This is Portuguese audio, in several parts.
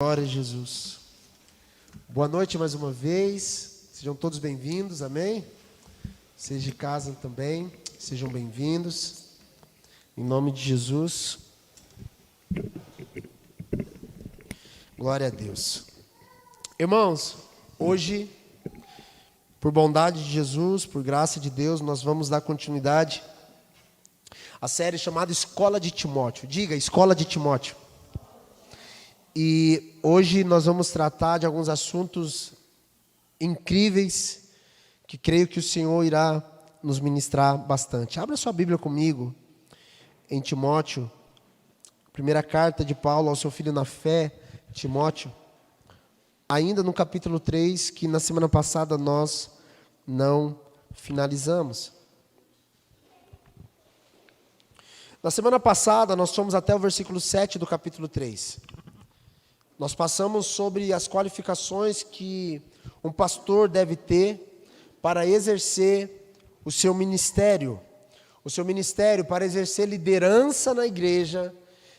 Glória a Jesus. Boa noite mais uma vez. Sejam todos bem-vindos, amém? Vocês de casa também, sejam bem-vindos. Em nome de Jesus. Glória a Deus. Irmãos, hoje, por bondade de Jesus, por graça de Deus, nós vamos dar continuidade à série chamada Escola de Timóteo. Diga, Escola de Timóteo. E hoje nós vamos tratar de alguns assuntos incríveis que creio que o Senhor irá nos ministrar bastante. Abra sua Bíblia comigo em Timóteo, primeira carta de Paulo ao seu filho na fé, Timóteo, ainda no capítulo 3, que na semana passada nós não finalizamos. Na semana passada nós fomos até o versículo 7 do capítulo 3. Nós passamos sobre as qualificações que um pastor deve ter para exercer o seu ministério. O seu ministério para exercer liderança na igreja,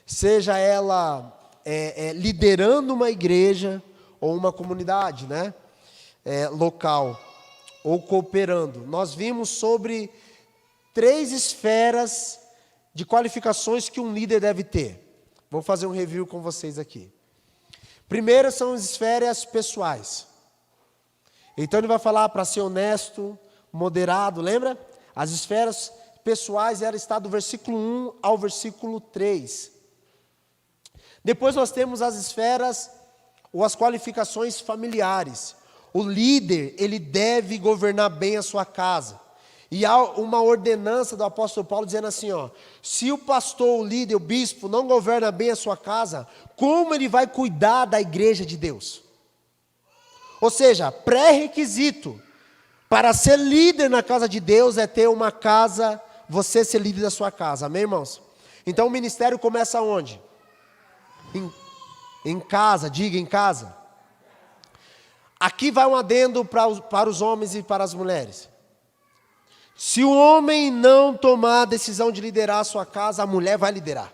seja ela liderando uma igreja ou uma comunidade, local, ou cooperando. Nós vimos sobre 3 esferas de qualificações que um líder deve ter. Vou fazer um review com vocês aqui. Primeiro são as esferas pessoais. Então ele vai falar para ser honesto, moderado, lembra? As esferas pessoais está do versículo 1 ao versículo 3. Depois nós temos as esferas ou as qualificações familiares. O líder, ele deve governar bem a sua casa. E há uma ordenança do apóstolo Paulo dizendo assim, se o pastor, o líder, o bispo não governa bem a sua casa, como ele vai cuidar da igreja de Deus? Ou seja, pré-requisito para ser líder na casa de Deus é ter uma casa, você ser líder da sua casa, amém, irmãos? Então o ministério começa onde? Em casa, diga em casa. Aqui vai um adendo para os homens e para as mulheres. Se o homem não tomar a decisão de liderar a sua casa, a mulher vai liderar.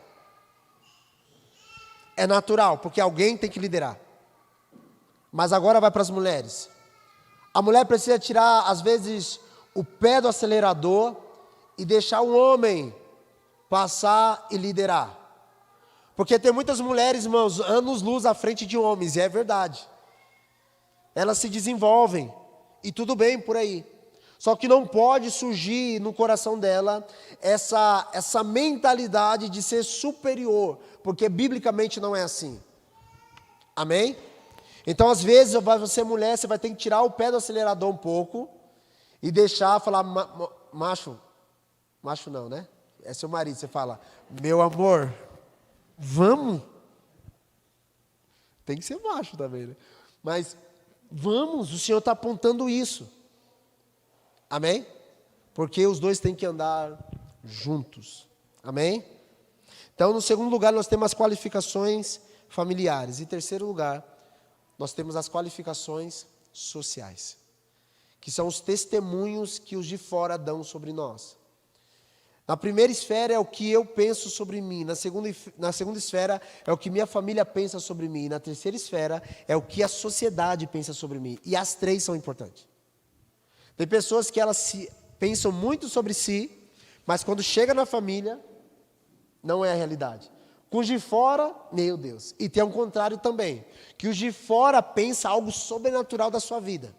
É natural, porque alguém tem que liderar. Mas agora vai para as mulheres. A mulher precisa tirar, às vezes, o pé do acelerador e deixar o homem passar e liderar. Porque tem muitas mulheres, irmãos, anos-luz à frente de homens, e é verdade. Elas se desenvolvem, e tudo bem por aí. Só que não pode surgir no coração dela essa mentalidade de ser superior, porque biblicamente não é assim. Amém? Então, às vezes, você mulher, você vai ter que tirar o pé do acelerador um pouco e deixar falar, macho não, né? É seu marido, você fala, meu amor, vamos? Tem que ser macho também, né? Mas vamos, o Senhor está apontando isso. Amém? Porque os dois têm que andar juntos. Amém? Então, no segundo lugar, nós temos as qualificações familiares. Em terceiro lugar, nós temos as qualificações sociais, que são os testemunhos que os de fora dão sobre nós. Na primeira esfera é o que eu penso sobre mim. Na segunda esfera é o que minha família pensa sobre mim. Na terceira esfera é o que a sociedade pensa sobre mim. E as 3 são importantes. Tem pessoas que elas pensam muito sobre si, mas quando chega na família, não é a realidade. Com os de fora, meu Deus. E tem o contrário também, que os de fora pensam algo sobrenatural da sua vida.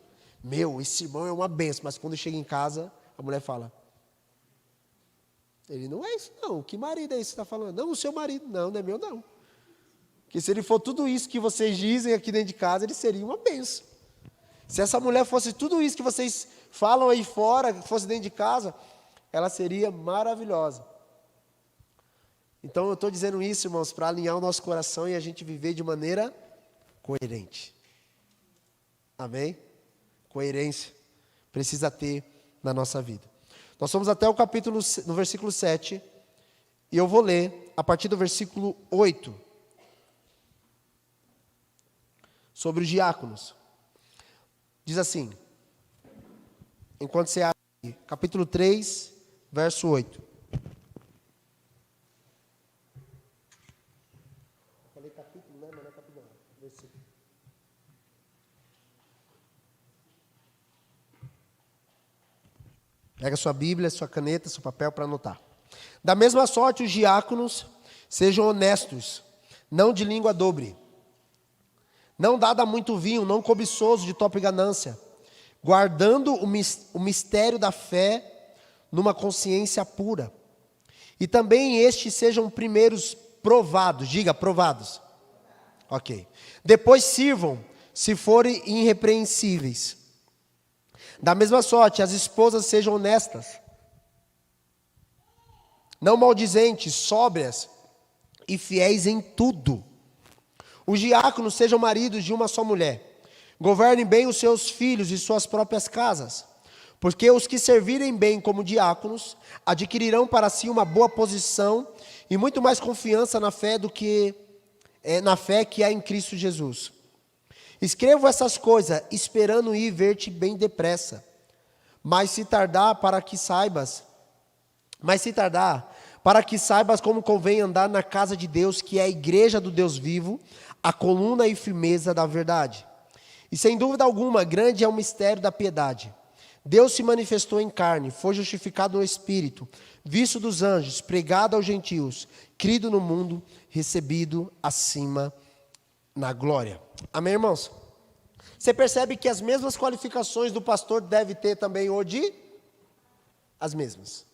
Esse irmão é uma bênção, mas quando chega em casa, a mulher fala, ele não é isso não, que marido é esse que está falando? Não, o seu marido, não é meu não. Porque se ele for tudo isso que vocês dizem aqui dentro de casa, ele seria uma bênção. Se essa mulher fosse tudo isso que vocês falam aí fora, que fosse dentro de casa, ela seria maravilhosa. Então eu estou dizendo isso, irmãos, para alinhar o nosso coração e a gente viver de maneira coerente. Amém? Coerência precisa ter na nossa vida. Nós fomos até o capítulo, no versículo 7, e eu vou ler a partir do versículo 8, sobre os diáconos. Diz assim, enquanto você abre, capítulo 3, verso 8. Falei capítulo, né? Mas não é capítulo, não. Pega sua Bíblia, sua caneta, seu papel para anotar. Da mesma sorte, os diáconos sejam honestos, não de língua dobre, não dado a muito vinho, não cobiçoso de torpe ganância, guardando o mistério da fé numa consciência pura. E também estes sejam primeiros provados, diga provados. Ok. Depois sirvam, se forem irrepreensíveis. Da mesma sorte, as esposas sejam honestas, não maldizentes, sóbrias e fiéis em tudo. Os diáconos sejam maridos de uma só mulher. Governem bem os seus filhos e suas próprias casas, porque os que servirem bem como diáconos adquirirão para si uma boa posição e muito mais confiança na fé do que na fé que há em Cristo Jesus. Escrevo essas coisas, esperando ir ver-te bem depressa. Mas se tardar, para que saibas como convém andar na casa de Deus, que é a igreja do Deus vivo, a coluna e firmeza da verdade. E sem dúvida alguma, grande é o mistério da piedade. Deus se manifestou em carne, foi justificado no Espírito, visto dos anjos, pregado aos gentios, crido no mundo, recebido acima na glória. Amém, irmãos? Você percebe que as mesmas qualificações do pastor deve ter também hoje? As mesmas.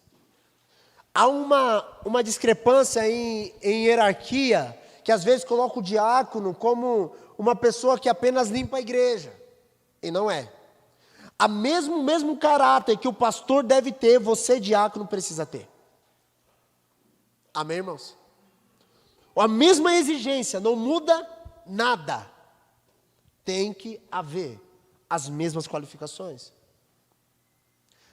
Há uma discrepância em hierarquia, que às vezes coloca o diácono como uma pessoa que apenas limpa a igreja. E não é. O mesmo caráter que o pastor deve ter, você, diácono, precisa ter. Amém, irmãos? A mesma exigência, não muda nada. Tem que haver as mesmas qualificações.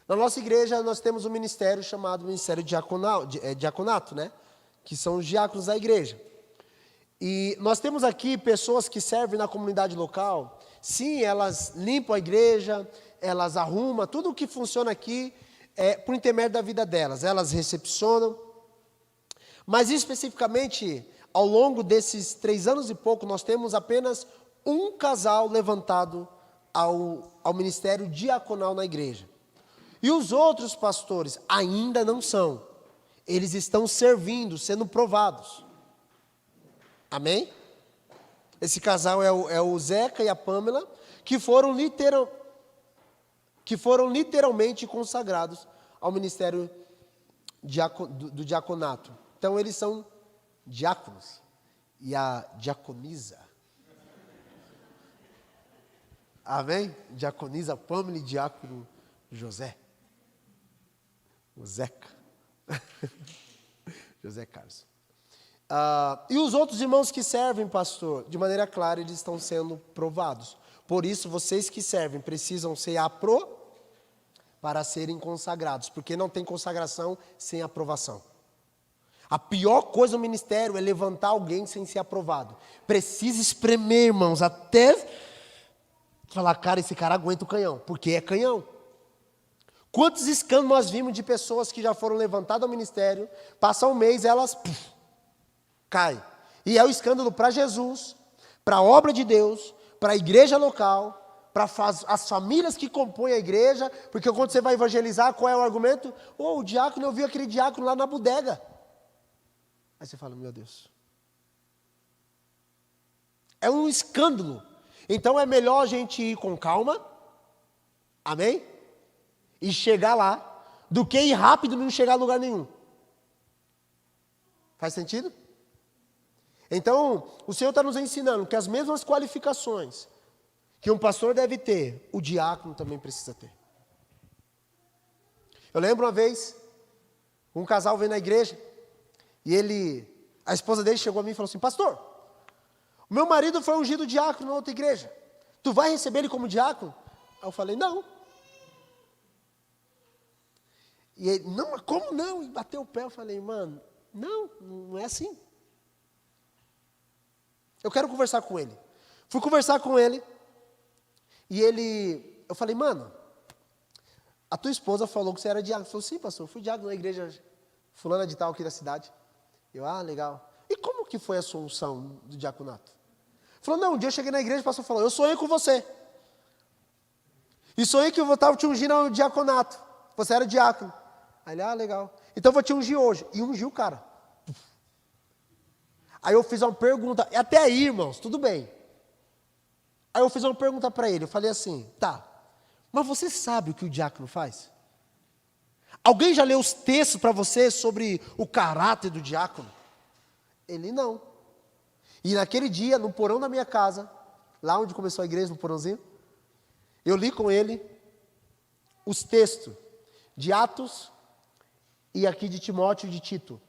Na nossa igreja, nós temos um ministério chamado Ministério Diaconato, né? Que são os diáconos da igreja. E nós temos aqui pessoas que servem na comunidade local. Sim, elas limpam a igreja, elas arrumam, tudo o que funciona aqui é por intermédio da vida delas. Elas recepcionam. Mas especificamente, ao longo desses 3 anos e pouco, nós temos apenas um casal levantado ao ministério diaconal na igreja. E os outros pastores ainda não são. Eles estão servindo, sendo provados. Amém? Esse casal é o Zeca e a Pamela, que foram literalmente consagrados ao ministério do diaconato. Então eles são diáconos. E a diaconisa. Amém? Diaconisa Pamela e diácono José. O Zeca. José Carlos. E os outros irmãos que servem, pastor, de maneira clara, eles estão sendo provados. Por isso, vocês que servem precisam ser para serem consagrados, porque não tem consagração sem aprovação. A pior coisa no ministério é levantar alguém sem ser aprovado. Precisa espremer, irmãos, até falar, cara, esse cara aguenta o canhão, porque é canhão. Quantos escândalos nós vimos de pessoas que já foram levantadas ao ministério, passa um mês, elas caem. E é o escândalo para Jesus, para a obra de Deus, para a igreja local, para as famílias que compõem a igreja, porque quando você vai evangelizar, qual é o argumento? O diácono, eu vi aquele diácono lá na bodega. Aí você fala, meu Deus. É um escândalo. Então é melhor a gente ir com calma, amém? E chegar lá, do que ir rápido e não chegar a lugar nenhum. Faz sentido? Então, o Senhor está nos ensinando que as mesmas qualificações que um pastor deve ter, o diácono também precisa ter. Eu lembro uma vez, um casal veio na igreja, e a esposa dele chegou a mim e falou assim, pastor, o meu marido foi ungido diácono na outra igreja, tu vai receber ele como diácono? Aí eu falei, não. E ele, não, mas como não? E bateu o pé, eu falei, mano, não é assim. Eu quero conversar com ele. Fui conversar com ele, e eu falei, mano, a tua esposa falou que você era diácono. Ele falou, sim, pastor, eu fui diácono na igreja fulana de tal aqui da cidade. Eu, legal. E como que foi a sua unção do diaconato? Ele falou, não, um dia eu cheguei na igreja e o pastor falou, eu sonhei com você. E sonhei que eu estava te ungindo ao diaconato. Você era diácono. Aí ele, legal. Então eu vou te ungir hoje. E ungiu o cara. Aí eu fiz uma pergunta, e até aí, irmãos, tudo bem. Aí eu fiz uma pergunta para ele, eu falei assim, tá, mas você sabe o que o diácono faz? Alguém já leu os textos para você sobre o caráter do diácono? Ele não. E naquele dia, no porão da minha casa, lá onde começou a igreja, no porãozinho, eu li com ele os textos de Atos e aqui de Timóteo e de Tito.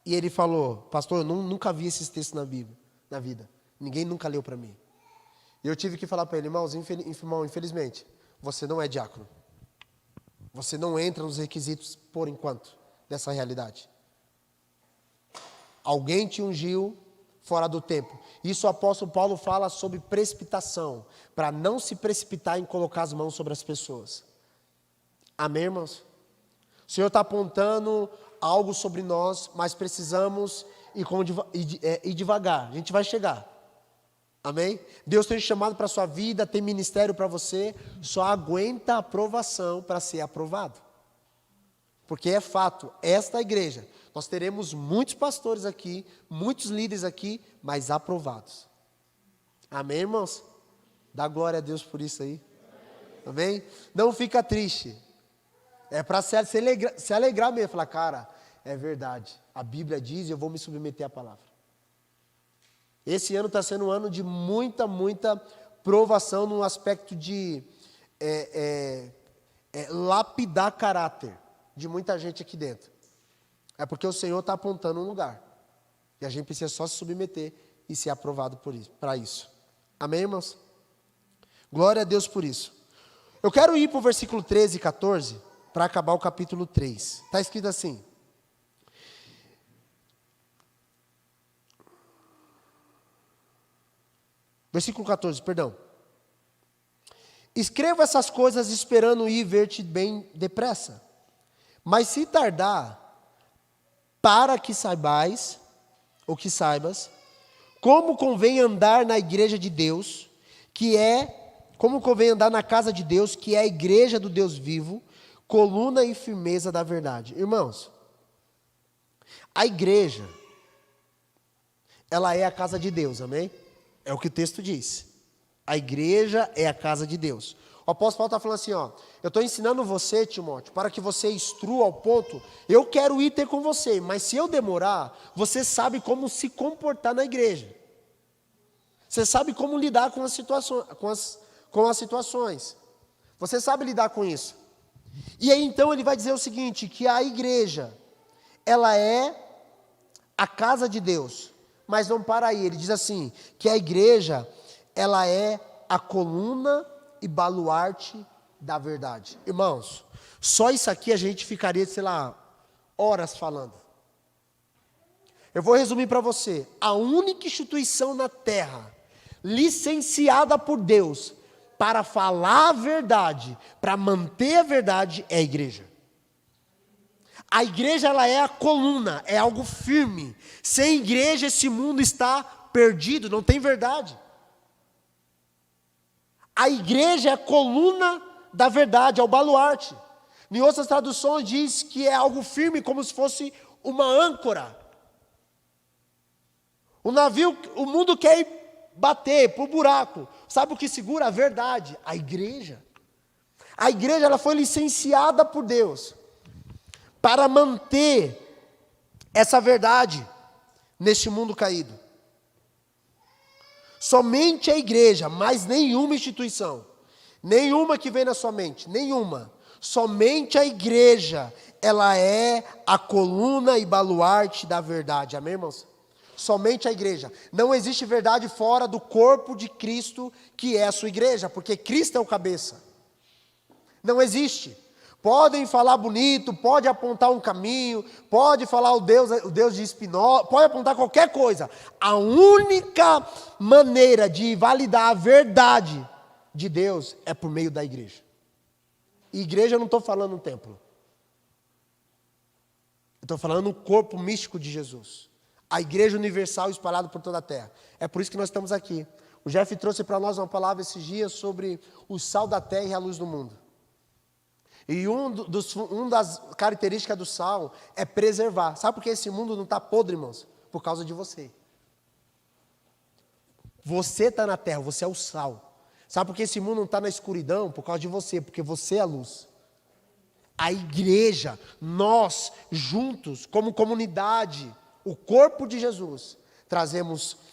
E ele falou, pastor, eu nunca vi esses textos na Bíblia, na vida. Ninguém nunca leu para mim. E eu tive que falar para ele, irmão, infelizmente, você não é diácono. Você não entra nos requisitos por enquanto dessa realidade. Alguém te ungiu fora do tempo. Isso o apóstolo Paulo fala sobre precipitação, para não se precipitar em colocar as mãos sobre as pessoas. Amém, irmãos? O Senhor está apontando algo sobre nós, mas precisamos ir devagar. A gente vai chegar. Amém? Deus tem chamado para a sua vida, tem ministério para você, só aguenta a aprovação para ser aprovado. Porque é fato, esta igreja, nós teremos muitos pastores aqui, muitos líderes aqui, mas aprovados. Amém, irmãos? Dá glória a Deus por isso aí. Amém? Não fica triste. É para se alegrar mesmo, falar, cara, é verdade, a Bíblia diz e eu vou me submeter à palavra. Esse ano está sendo um ano de muita provação no aspecto de lapidar caráter de muita gente aqui dentro. É porque o Senhor está apontando um lugar. E a gente precisa só se submeter e ser aprovado para isso. Amém, irmãos? Glória a Deus por isso. Eu quero ir para o versículo 13 e 14 para acabar o capítulo 3. Está escrito assim. Versículo 14, perdão. Escreva essas coisas esperando ir ver-te bem depressa. Mas se tardar, para que saibas, como convém andar na igreja de Deus, como convém andar na casa de Deus, que é a igreja do Deus vivo, coluna e firmeza da verdade. Irmãos, a igreja, ela é a casa de Deus, amém? É o que o texto diz. A igreja é a casa de Deus. O apóstolo Paulo está falando assim, eu estou ensinando você, Timóteo, para que você instrua ao ponto, eu quero ir ter com você, mas se eu demorar, você sabe como se comportar na igreja. Você sabe como lidar com as situações. Você sabe lidar com isso. E aí então ele vai dizer o seguinte, que a igreja, ela é a casa de Deus. Mas não para aí, ele diz assim, que a igreja, ela é a coluna e baluarte da verdade. Irmãos, só isso aqui a gente ficaria, horas falando. Eu vou resumir para você, a única instituição na terra, licenciada por Deus, para falar a verdade, para manter a verdade, é a igreja. A igreja, ela é a coluna, é algo firme. Sem igreja, esse mundo está perdido, não tem verdade. A igreja é a coluna da verdade, é o baluarte. Em outras traduções diz que é algo firme, como se fosse uma âncora. O navio, o mundo quer ir bater pro buraco. Sabe o que segura? A verdade, a igreja. A igreja, ela foi licenciada por Deus para manter essa verdade neste mundo caído. Somente a igreja, mais nenhuma instituição, nenhuma que vem na sua mente, nenhuma. Somente a igreja, ela é a coluna e baluarte da verdade. Amém, irmãos? Somente a igreja. Não existe verdade fora do corpo de Cristo, que é a sua igreja, porque Cristo é o cabeça. Não existe. Podem falar bonito, pode apontar um caminho, pode falar o Deus de Spinoza, pode apontar qualquer coisa. A única maneira de validar a verdade de Deus é por meio da igreja. E igreja eu não estou falando um templo. Eu estou falando um corpo místico de Jesus. A igreja universal espalhada por toda a terra. É por isso que nós estamos aqui. O Jeff trouxe para nós uma palavra esses dias sobre o sal da terra e a luz do mundo. E uma das características do sal é preservar. Sabe por que esse mundo não está podre, irmãos? Por causa de você. Você está na terra, você é o sal. Sabe por que esse mundo não está na escuridão? Por causa de você, porque você é a luz. A igreja, nós, juntos, como comunidade, o corpo de Jesus,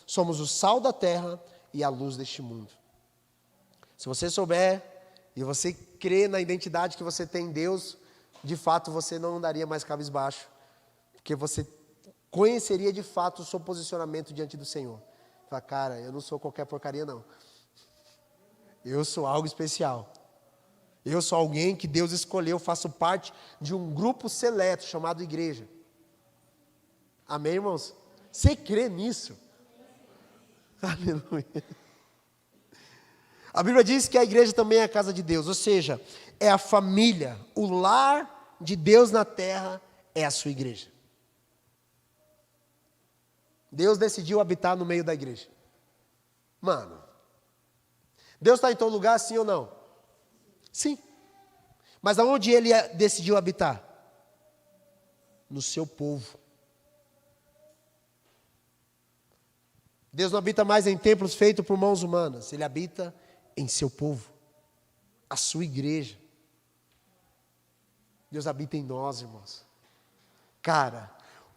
somos o sal da terra e a luz deste mundo. Se você souber e você crê na identidade que você tem em Deus, de fato você não andaria mais cabisbaixo, porque você conheceria de fato o seu posicionamento diante do Senhor. Fala, cara, eu não sou qualquer porcaria não. Eu sou algo especial. Eu sou alguém que Deus escolheu, faço parte de um grupo seleto chamado igreja. Amém, irmãos? Você crê nisso? Aleluia. A Bíblia diz que a igreja também é a casa de Deus, ou seja, é a família, o lar de Deus na terra é a sua igreja. Deus decidiu habitar no meio da igreja. Mano, Deus está em todo lugar, sim ou não? Sim. Mas aonde Ele decidiu habitar? No seu povo. Deus não habita mais em templos feitos por mãos humanas. Ele habita em seu povo. A sua igreja. Deus habita em nós, irmãos. Cara,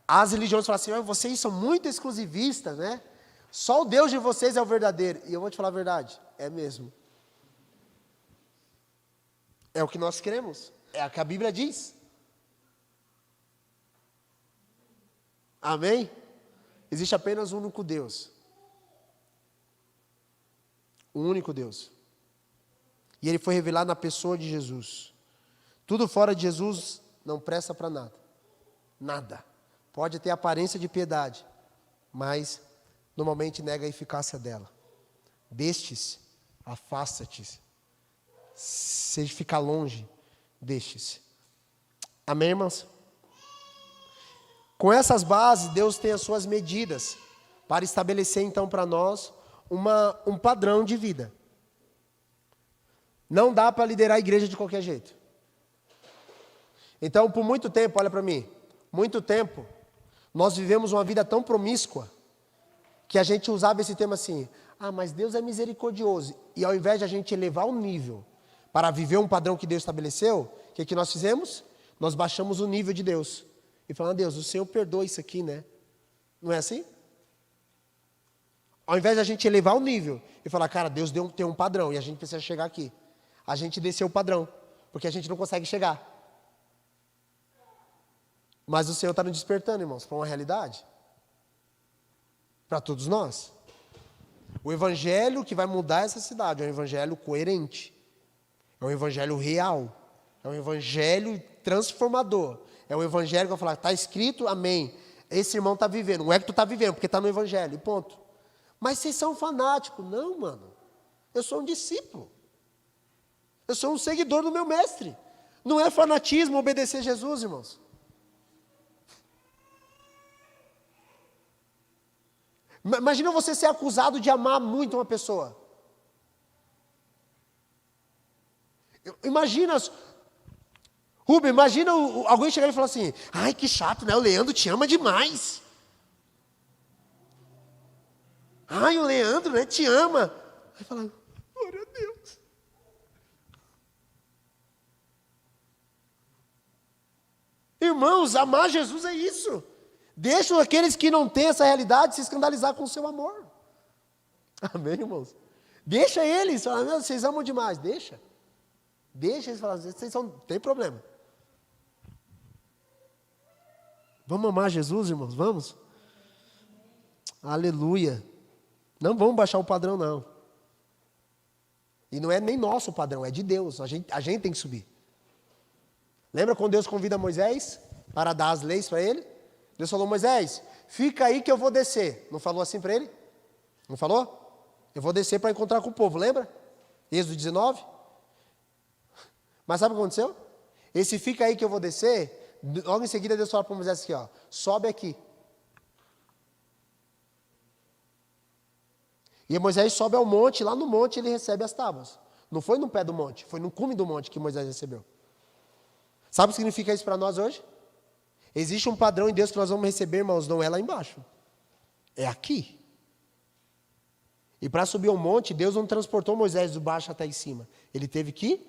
as religiões falam assim, vocês são muito exclusivistas, né? Só o Deus de vocês é o verdadeiro. E eu vou te falar a verdade, é mesmo. É o que nós queremos. É o que a Bíblia diz. Amém? Existe apenas um único Deus. Um único Deus. E Ele foi revelado na pessoa de Jesus. Tudo fora de Jesus não presta para nada. Nada. Pode ter aparência de piedade, mas normalmente nega a eficácia dela. Destes, afasta-te. Seja ficar longe destes. Amém, irmãos? Com essas bases, Deus tem as suas medidas para estabelecer então para nós um padrão de vida. Não dá para liderar a igreja de qualquer jeito. Então, por muito tempo, olha para mim, muito tempo, nós vivemos uma vida tão promíscua que a gente usava esse tema assim, mas Deus é misericordioso. E ao invés de a gente elevar o nível para viver um padrão que Deus estabeleceu, o que nós fizemos? Nós baixamos o nível de Deus. E falamos, Deus, o Senhor perdoa isso aqui, né? Não é assim? Ao invés de a gente elevar o nível e falar, cara, Deus tem um padrão e a gente precisa chegar aqui. A gente desceu o padrão, porque a gente não consegue chegar. Mas o Senhor está nos despertando, irmãos, para uma realidade. Para todos nós. O evangelho que vai mudar essa cidade é um evangelho coerente. É um evangelho real. É um evangelho transformador. É um evangelho que vai falar, está escrito, amém. Esse irmão está vivendo. Não é que tu está vivendo, porque está no evangelho, e ponto. Mas vocês são fanáticos. Não, mano. Eu sou um discípulo. Eu sou um seguidor do meu mestre. Não é fanatismo obedecer Jesus, irmãos. Imagina você ser acusado de amar muito uma pessoa. Imagina alguém chegar e falar assim, ai, que chato, né? O Leandro te ama demais. Ai, o Leandro, né, te ama. Aí fala, glória a Deus. Irmãos, amar Jesus é isso. Deixa aqueles que não têm essa realidade se escandalizar com o seu amor. Amém, irmãos? Deixa eles, falar, meu, vocês amam demais, deixa. Deixa eles falar, vocês não tem problema. Vamos amar Jesus, irmãos, vamos? Aleluia. Não vamos baixar o padrão, não. E não é nem nosso o padrão, é de Deus, a gente tem que subir. Lembra quando Deus convida Moisés para dar as leis para ele? Deus falou, Moisés, fica aí que eu vou descer. Não falou assim para ele? Não falou? Eu vou descer para encontrar com o povo, lembra? Êxodo 19. Mas sabe o que aconteceu? Esse fica aí que eu vou descer, logo em seguida Deus fala para Moisés aqui, ó, sobe aqui. E Moisés sobe ao monte, lá no monte ele recebe as tábuas. Não foi no pé do monte, foi no cume do monte que Moisés recebeu. Sabe o que significa isso para nós hoje? Existe um padrão em Deus que nós vamos receber, irmãos, não é lá embaixo. É aqui. E para subir um monte, Deus não transportou Moisés do baixo até em cima. Ele teve que,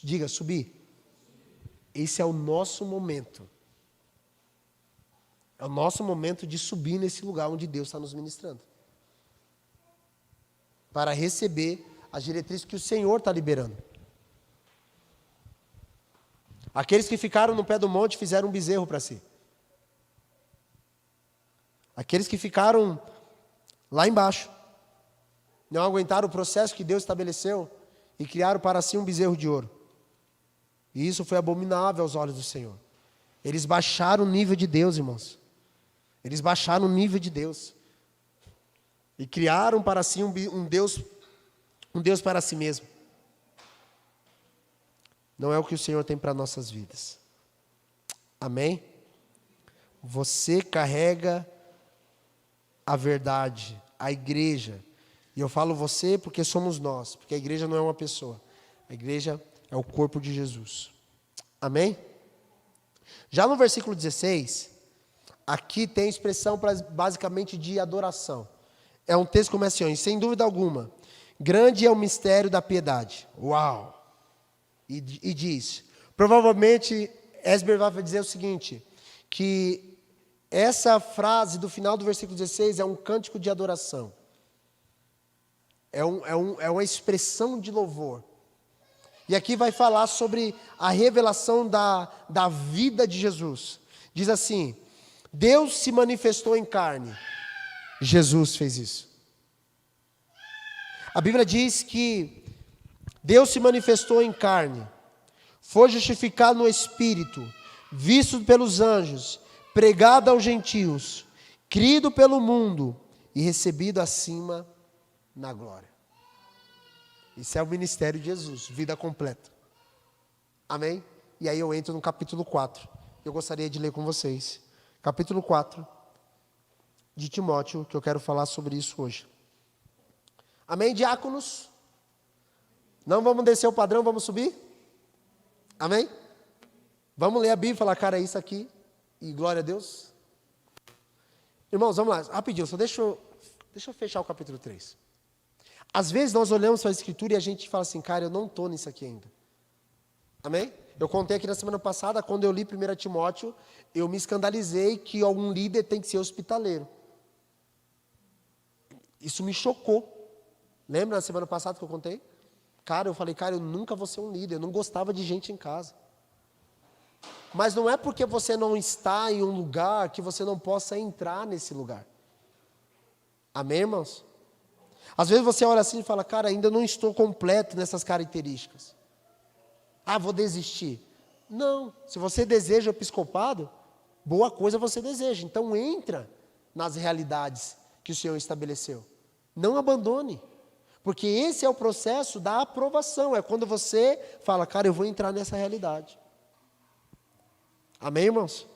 diga, subir. Esse é o nosso momento. É o nosso momento de subir nesse lugar onde Deus está nos ministrando. Para receber as diretrizes que o Senhor está liberando. Aqueles que ficaram no pé do monte fizeram um bezerro para si. Aqueles que ficaram lá embaixo não aguentaram o processo que Deus estabeleceu e criaram para si um bezerro de ouro. E isso foi abominável aos olhos do Senhor. Eles baixaram o nível de Deus, irmãos. Eles baixaram o nível de Deus. E criaram para si um Deus para si mesmo. Não é o que o Senhor tem para nossas vidas. Amém? Você carrega a verdade, a igreja. E eu falo você porque somos nós. Porque a igreja não é uma pessoa. A igreja é o corpo de Jesus. Amém? Já no versículo 16, aqui tem expressão basicamente de adoração. É um texto que começa assim, sem dúvida alguma. Grande é o mistério da piedade. Uau! E diz, provavelmente Esber vai dizer o seguinte, que essa frase do final do versículo 16 é um cântico de adoração. É uma expressão de louvor. E aqui vai falar sobre a revelação da vida de Jesus. Diz assim, Deus se manifestou em carne. Jesus fez isso. A Bíblia diz que Deus se manifestou em carne, foi justificado no Espírito, visto pelos anjos, pregado aos gentios, crido pelo mundo e recebido acima na glória. Isso é o ministério de Jesus, vida completa. Amém? E aí eu entro no capítulo 4. Eu gostaria de ler com vocês. Capítulo 4 de Timóteo, que eu quero falar sobre isso hoje. Amém, diáconos? Não vamos descer o padrão, vamos subir? Amém? Vamos ler a Bíblia e falar, cara, é isso aqui. E glória a Deus. Irmãos, vamos lá, rapidinho, só deixa eu fechar o capítulo 3. Às vezes nós olhamos para a Escritura e a gente fala assim, cara, eu não estou nisso aqui ainda. Amém? Eu contei aqui na semana passada, quando eu li 1 Timóteo, eu me escandalizei que algum líder tem que ser hospitaleiro. Isso me chocou. Lembra na semana passada que eu contei? Cara, eu falei, cara, eu nunca vou ser um líder, eu não gostava de gente em casa. Mas não é porque você não está em um lugar que você não possa entrar nesse lugar. Amém, irmãos? Às vezes você olha assim e fala, cara, ainda não estou completo nessas características. Ah, vou desistir. Não, se você deseja o episcopado, boa coisa você deseja. Então entra nas realidades que o Senhor estabeleceu. Não abandone. Porque esse é o processo da aprovação. É quando você fala, cara, eu vou entrar nessa realidade. Amém, irmãos?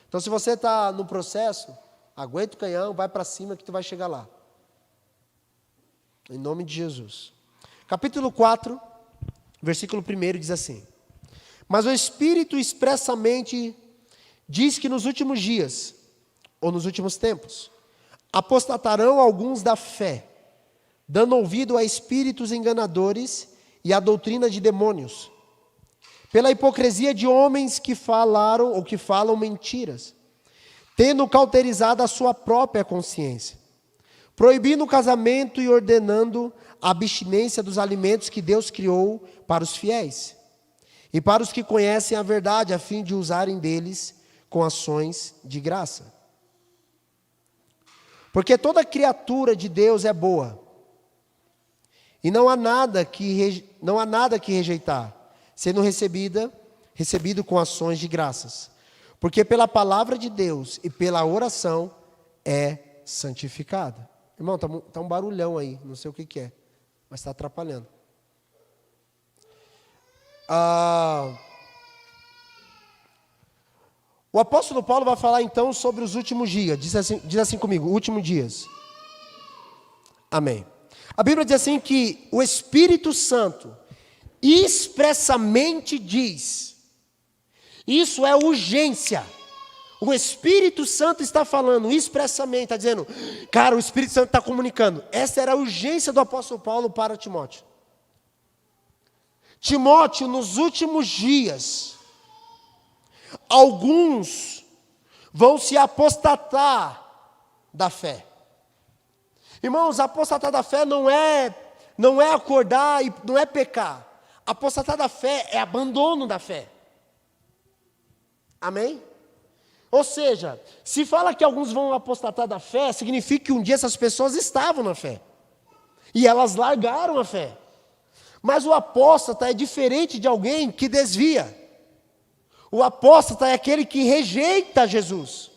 Então se você está no processo, aguenta o canhão, vai para cima que tu vai chegar lá. Em nome de Jesus. Capítulo 4, versículo 1 diz assim. Mas o Espírito expressamente diz que nos últimos dias, ou nos últimos tempos, apostatarão alguns da fé, dando ouvido a espíritos enganadores e a doutrina de demônios, pela hipocrisia de homens que falaram ou que falam mentiras, tendo cauterizado a sua própria consciência, proibindo o casamento e ordenando a abstinência dos alimentos que Deus criou para os fiéis e para os que conhecem a verdade, a fim de usarem deles com ações de graça. Porque toda criatura de Deus é boa, e não há nada que rejeitar, sendo recebido com ações de graças. Porque pela palavra de Deus e pela oração é santificada. Irmão, tá um barulhão aí, não sei o que é, mas está atrapalhando. O apóstolo Paulo vai falar então sobre os últimos dias. Diz assim comigo, últimos dias. Amém. A Bíblia diz assim que o Espírito Santo expressamente diz. Isso é urgência. O Espírito Santo está falando expressamente, está dizendo, cara, o Espírito Santo está comunicando. Essa era a urgência do apóstolo Paulo para Timóteo. Timóteo, nos últimos dias, alguns vão se apostatar da fé. Irmãos, apostatar da fé não é acordar e não é pecar. Apostatar da fé é abandono da fé. Amém? Ou seja, se fala que alguns vão apostatar da fé, significa que um dia essas pessoas estavam na fé. E elas largaram a fé. Mas o apóstata é diferente de alguém que desvia. O apóstata é aquele que rejeita Jesus.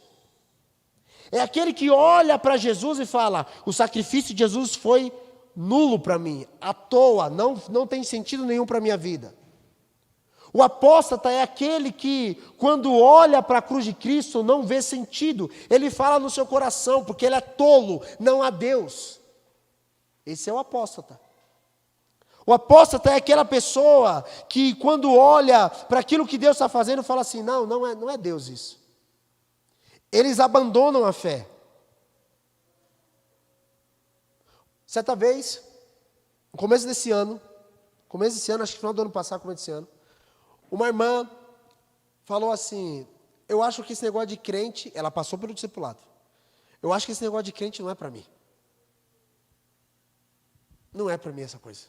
É aquele que olha para Jesus e fala, o sacrifício de Jesus foi nulo para mim, à toa, não tem sentido nenhum para a minha vida. O apóstata é aquele que, quando olha para a cruz de Cristo, não vê sentido. Ele fala no seu coração, porque ele é tolo, não há Deus. Esse é o apóstata. O apóstata é aquela pessoa que, quando olha para aquilo que Deus está fazendo, fala assim, não é Deus isso. Eles abandonam a fé. Certa vez, no começo desse ano, acho que final do ano passado, começo desse ano, uma irmã falou assim, eu acho que esse negócio de crente, ela passou pelo discipulado, eu acho que esse negócio de crente não é para mim. Não é para mim essa coisa.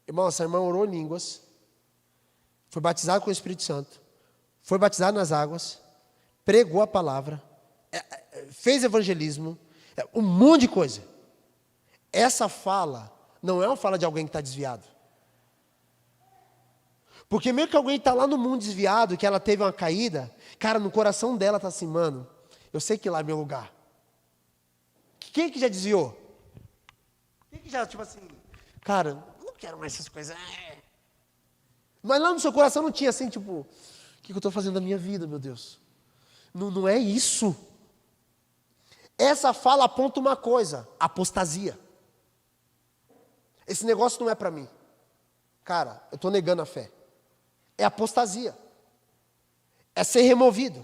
Irmão, essa irmã orou em línguas, foi batizada com o Espírito Santo, foi batizada nas águas, pregou a palavra, fez evangelismo, um monte de coisa. Essa fala não é uma fala de alguém que está desviado. Porque mesmo que alguém está lá no mundo desviado, que ela teve uma caída, cara, no coração dela está assim, mano, eu sei que lá é meu lugar. Quem que já desviou? Quem que já, tipo assim, cara, não quero mais essas coisas. Mas lá no seu coração não tinha assim, tipo, o que eu estou fazendo da minha vida, meu Deus? Não é isso. Essa fala aponta uma coisa, apostasia. Esse negócio não é para mim. Cara, eu estou negando a fé. É apostasia. É ser removido.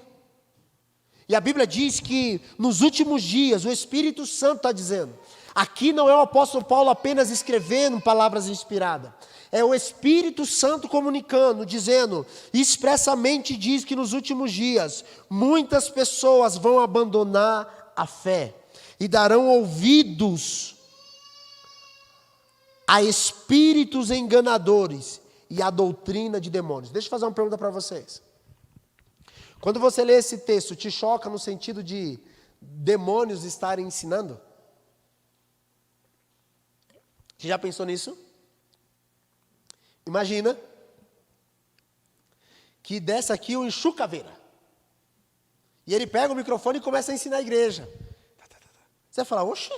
E a Bíblia diz que nos últimos dias, o Espírito Santo está dizendo, aqui não é o apóstolo Paulo apenas escrevendo palavras inspiradas, é o Espírito Santo comunicando, dizendo, expressamente diz que nos últimos dias, muitas pessoas vão abandonar a fé, e darão ouvidos a espíritos enganadores, e a doutrina de demônios. Deixa eu fazer uma pergunta para vocês. Quando você lê esse texto, te choca no sentido de demônios estarem ensinando? Você já pensou nisso? Imagina que desce aqui um enxucaveira. E ele pega o microfone e começa a ensinar a igreja. Você vai falar, oxe.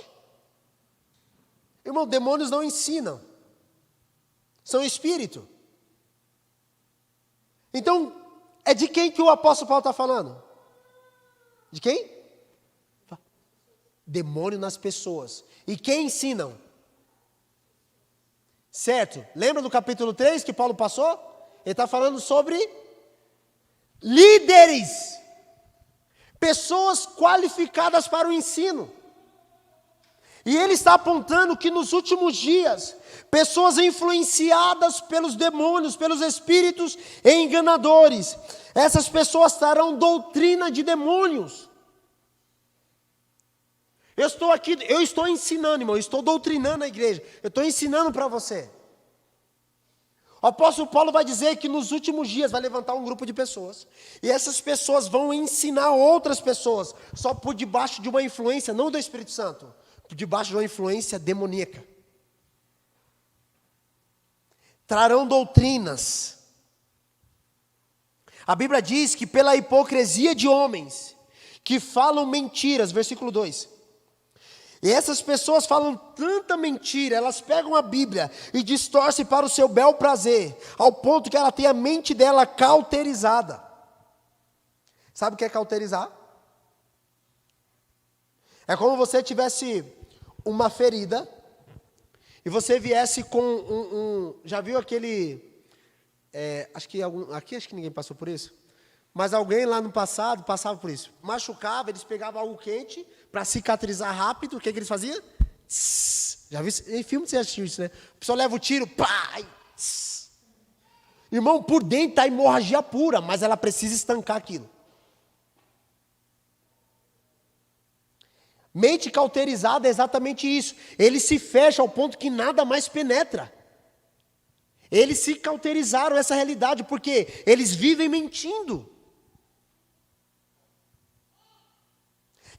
Irmão, demônios não ensinam. São espírito. Então, é de quem que o apóstolo Paulo está falando? De quem? Demônio nas pessoas. E quem ensinam? Certo? Lembra do capítulo 3 que Paulo passou? Ele está falando sobre líderes. Pessoas qualificadas para o ensino. E ele está apontando que nos últimos dias, pessoas influenciadas pelos demônios, pelos espíritos enganadores, essas pessoas trarão doutrina de demônios. Eu estou ensinando, irmão, eu estou doutrinando a igreja, eu estou ensinando para você. O apóstolo Paulo vai dizer que nos últimos dias vai levantar um grupo de pessoas, e essas pessoas vão ensinar outras pessoas, só por debaixo de uma influência, não do Espírito Santo, por debaixo de uma influência demoníaca. Trarão doutrinas. A Bíblia diz que pela hipocrisia de homens, que falam mentiras, versículo 2. E essas pessoas falam tanta mentira, elas pegam a Bíblia e distorcem para o seu bel prazer, ao ponto que ela tem a mente dela cauterizada. Sabe o que é cauterizar? É como você tivesse uma ferida, e você viesse com já viu aquele, acho que ninguém passou por isso, mas alguém lá no passado passava por isso, machucava, eles pegavam algo quente, para cicatrizar rápido, o que eles faziam? Já viu, em filme você assistiu isso, né? A pessoa leva o tiro, pá, irmão, por dentro está hemorragia pura, mas ela precisa estancar aquilo. Mente cauterizada é exatamente isso. Ele se fecha ao ponto que nada mais penetra. Eles se cauterizaram essa realidade porque eles vivem mentindo.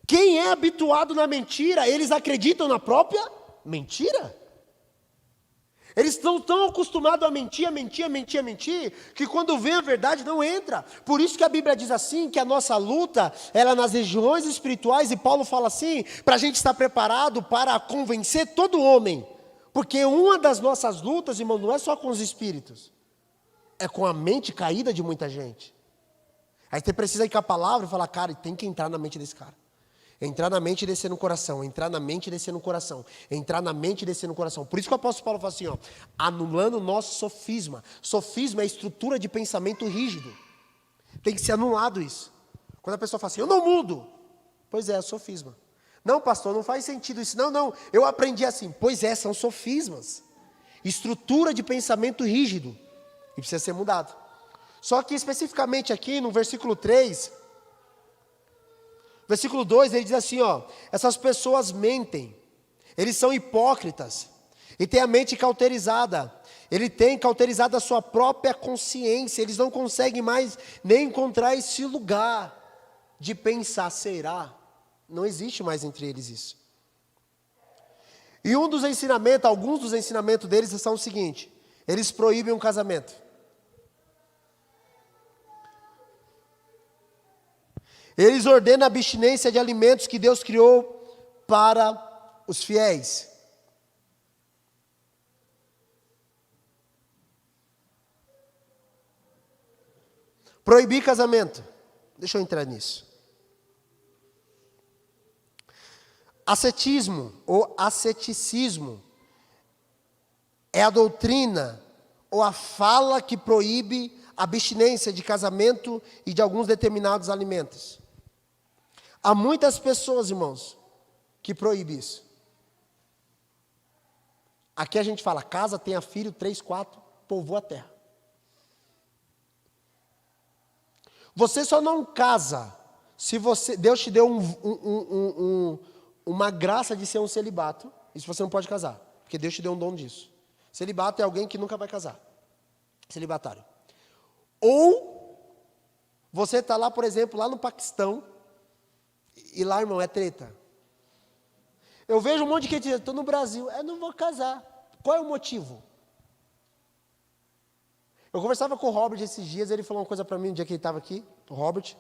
Quem é habituado na mentira, eles acreditam na própria mentira. Eles estão tão acostumados a mentir, que quando vem a verdade não entra. Por isso que a Bíblia diz assim, que a nossa luta, ela é nas regiões espirituais, e Paulo fala assim, para a gente estar preparado para convencer todo homem. Porque uma das nossas lutas, irmão, não é só com os espíritos, é com a mente caída de muita gente. Aí você precisa ir com a palavra e falar, cara, tem que entrar na mente desse cara. Entrar na mente e descer no coração, entrar na mente e descer no coração, entrar na mente e descer no coração. Por isso que o apóstolo Paulo fala assim, ó, anulando o nosso sofisma. Sofisma é a estrutura de pensamento rígido. Tem que ser anulado isso. Quando a pessoa fala assim, eu não mudo. Pois é sofisma. Não, pastor, não faz sentido isso. Não, eu aprendi assim. Pois é, são sofismas. Estrutura de pensamento rígido. E precisa ser mudado. Só que especificamente aqui no versículo 3... Versículo 2, ele diz assim, ó, essas pessoas mentem, eles são hipócritas, e têm a mente cauterizada, ele tem cauterizado a sua própria consciência, eles não conseguem mais nem encontrar esse lugar de pensar, será? Não existe mais entre eles isso. E alguns dos ensinamentos deles são o seguinte, eles proíbem um casamento. Eles ordenam a abstinência de alimentos que Deus criou para os fiéis. Proibir casamento. Deixa eu entrar nisso. Ascetismo ou asceticismo é a doutrina ou a fala que proíbe a abstinência de casamento e de alguns determinados alimentos. Há muitas pessoas, irmãos, que proíbem isso. Aqui a gente fala, casa, tenha filho, 3, 4, povoa a terra. Você só não casa se Deus te deu uma graça de ser um celibato. Isso você não pode casar, porque Deus te deu um dom disso. Celibato é alguém que nunca vai casar. Celibatário. Ou você está lá, por exemplo, lá no Paquistão, e lá, irmão, é treta. Eu vejo um monte de gente dizendo, estou no Brasil, eu não vou casar. Qual é o motivo? Eu conversava com o Robert esses dias, ele falou uma coisa para mim, um dia que ele estava aqui, o Robert.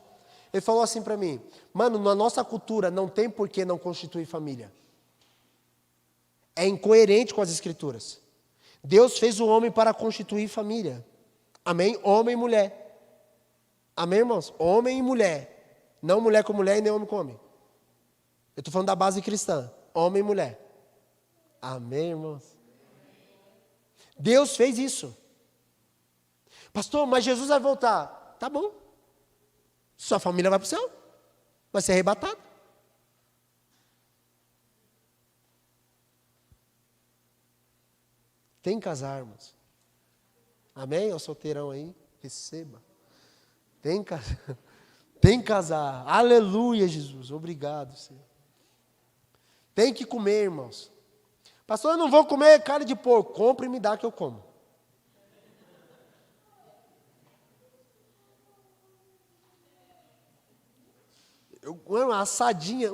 Ele falou assim para mim, mano, na nossa cultura não tem por que não constituir família. É incoerente com as escrituras. Deus fez o homem para constituir família. Amém? Homem e mulher. Amém, irmãos? Homem e mulher. Não mulher com mulher e nem homem com homem. Eu estou falando da base cristã. Homem e mulher. Amém, irmãos? Deus fez isso. Pastor, mas Jesus vai voltar. Tá bom. Sua família vai para o céu. Vai ser arrebatado. Tem que casar, irmãos. Amém? Ó solteirão aí, receba. Tem que casar. Tem que casar. Aleluia, Jesus. Obrigado, Senhor. Tem que comer, irmãos. Pastor, eu não vou comer carne de porco. Compre e me dá que eu como. Uma assadinha.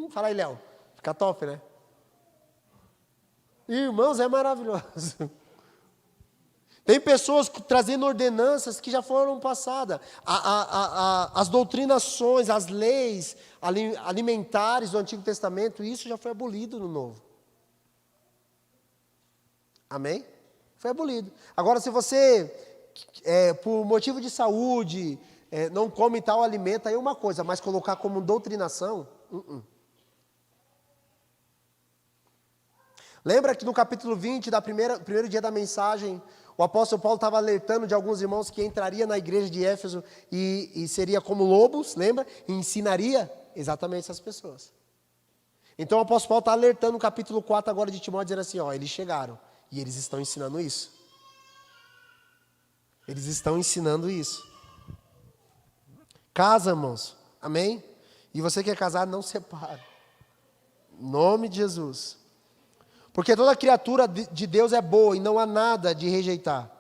Fala aí, Léo. Fica top, né? Irmãos, é maravilhoso. Tem pessoas trazendo ordenanças que já foram passadas. As doutrinações, as leis alimentares do Antigo Testamento, isso já foi abolido no Novo. Amém? Foi abolido. Agora, se você, por motivo de saúde, não come tal alimento, aí é uma coisa, mas colocar como doutrinação, Lembra que no capítulo 20, primeiro dia da mensagem, o apóstolo Paulo estava alertando de alguns irmãos que entraria na igreja de Éfeso e seria como lobos, lembra? E ensinaria exatamente essas pessoas. Então o apóstolo Paulo está alertando no capítulo 4 agora de Timóteo, dizendo assim, eles chegaram e eles estão ensinando isso. Eles estão ensinando isso. Casa, irmãos, amém? E você que é casado, não separa. Em nome de Jesus. Porque toda criatura de Deus é boa e não há nada de rejeitar,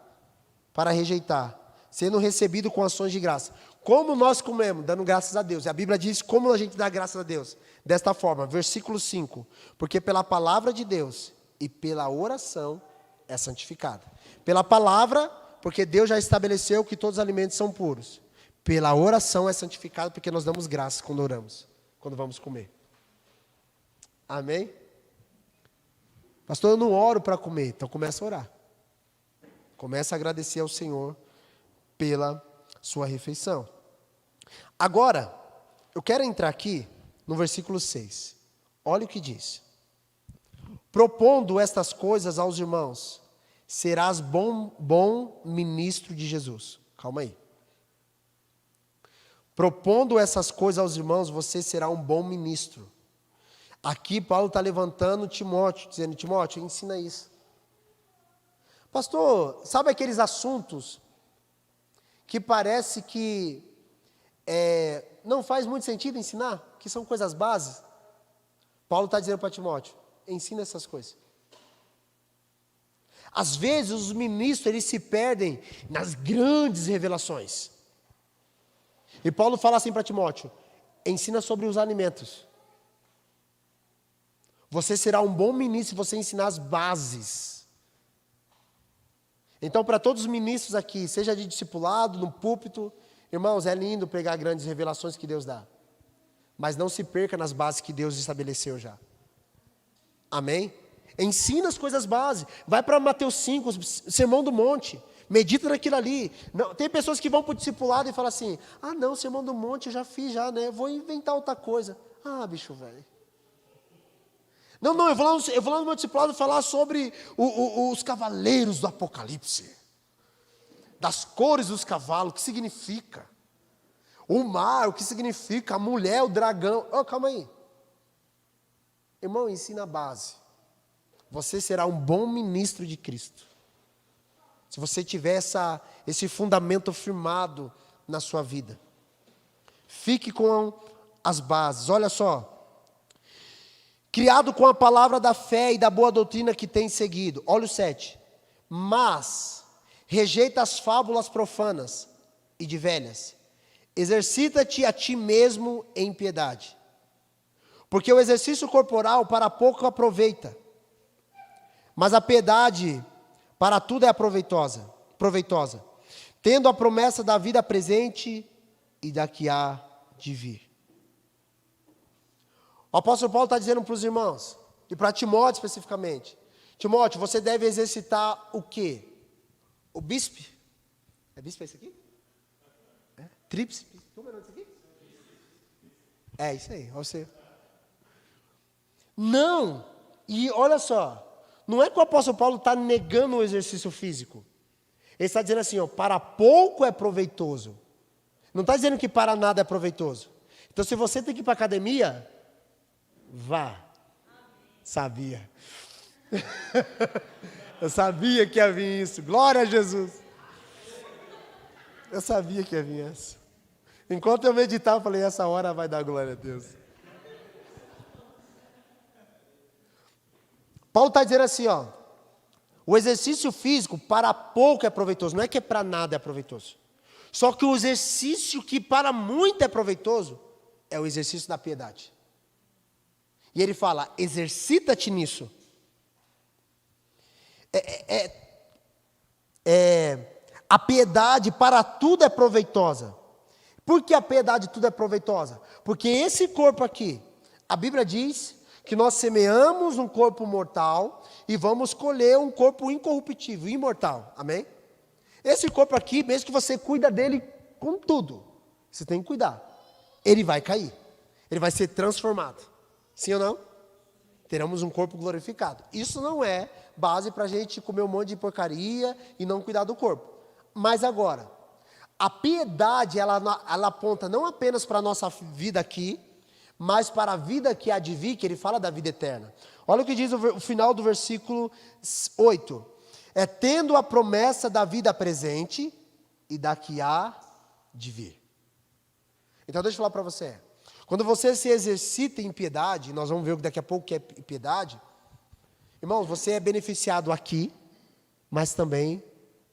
para rejeitar, sendo recebido com ações de graça. Como nós comemos? Dando graças a Deus. E a Bíblia diz como a gente dá graças a Deus. Desta forma, versículo 5. Porque pela palavra de Deus e pela oração é santificada. Pela palavra, porque Deus já estabeleceu que todos os alimentos são puros. Pela oração é santificado, porque nós damos graças quando oramos, quando vamos comer. Amém? Pastor, eu não oro para comer, então começa a orar. Começa a agradecer ao Senhor pela sua refeição. Agora, eu quero entrar aqui no versículo 6. Olha o que diz. Propondo estas coisas aos irmãos, serás bom ministro de Jesus. Calma aí. Propondo essas coisas aos irmãos, você será um bom ministro. Aqui Paulo está levantando Timóteo, dizendo, Timóteo, ensina isso. Pastor, sabe aqueles assuntos que parece que não faz muito sentido ensinar? Que são coisas básicas? Paulo está dizendo para Timóteo, ensina essas coisas. Às vezes os ministros eles se perdem nas grandes revelações. E Paulo fala assim para Timóteo, ensina sobre os alimentos. Você será um bom ministro se você ensinar as bases. Então, para todos os ministros aqui, seja de discipulado, no púlpito, irmãos, é lindo pregar grandes revelações que Deus dá. Mas não se perca nas bases que Deus estabeleceu já. Amém? Ensina as coisas básicas. Vai para Mateus 5, Sermão do Monte. Medita naquilo ali. Não, tem pessoas que vão para o discipulado e falam assim, não, Sermão do Monte eu já fiz já, né? Vou inventar outra coisa. Bicho velho. Não, eu vou lá no meu discipulado falar sobre os cavaleiros do Apocalipse. Das cores dos cavalos, o que significa. O mar, o que significa. A mulher, o dragão. Calma aí. Irmão, ensina a base. Você será um bom ministro de Cristo. Se você tiver esse fundamento firmado na sua vida. Fique com as bases. Olha só. Criado com a palavra da fé e da boa doutrina que tem seguido. Olha o 7. Mas rejeita as fábulas profanas e de velhas. Exercita-te a ti mesmo em piedade. Porque o exercício corporal para pouco aproveita. Mas a piedade para tudo é proveitosa. Tendo a promessa da vida presente e da que há de vir. O apóstolo Paulo está dizendo para os irmãos, e para Timóteo especificamente, Timóteo, você deve exercitar o quê? O bíceps? É bíceps esse aqui? Tríceps? Como é o nome disso aqui? É isso aí, você. Não, e olha só, não é que o apóstolo Paulo está negando o exercício físico. Ele está dizendo assim, para pouco é proveitoso. Não está dizendo que para nada é proveitoso. Então se você tem que ir para a academia, vá. Sabia. Eu sabia que ia vir isso. Glória a Jesus. Eu sabia que ia vir essa. Enquanto eu meditava, eu falei, essa hora vai dar glória a Deus. Paulo está dizendo assim, o exercício físico para pouco é proveitoso. Não é que para nada é proveitoso. Só que o exercício que para muito é proveitoso é o exercício da piedade. E ele fala, exercita-te nisso. A piedade para tudo é proveitosa. Por que a piedade tudo é proveitosa? Porque esse corpo aqui, a Bíblia diz que nós semeamos um corpo mortal e vamos colher um corpo incorruptível, imortal. Amém? Esse corpo aqui, mesmo que você cuida dele com tudo, você tem que cuidar. Ele vai cair. Ele vai ser transformado. Sim ou não? teremos um corpo glorificado. Isso não é base para a gente comer um monte de porcaria e não cuidar do corpo. Mas agora, a piedade, ela aponta não apenas para a nossa vida aqui, mas para a vida que há de vir, que ele fala da vida eterna. Olha o que diz o final do versículo 8. É tendo a promessa da vida presente e da que há de vir. Então deixa eu falar para você. Quando você se exercita em piedade, nós vamos ver daqui a pouco o que é piedade. Irmãos, você é beneficiado aqui, mas também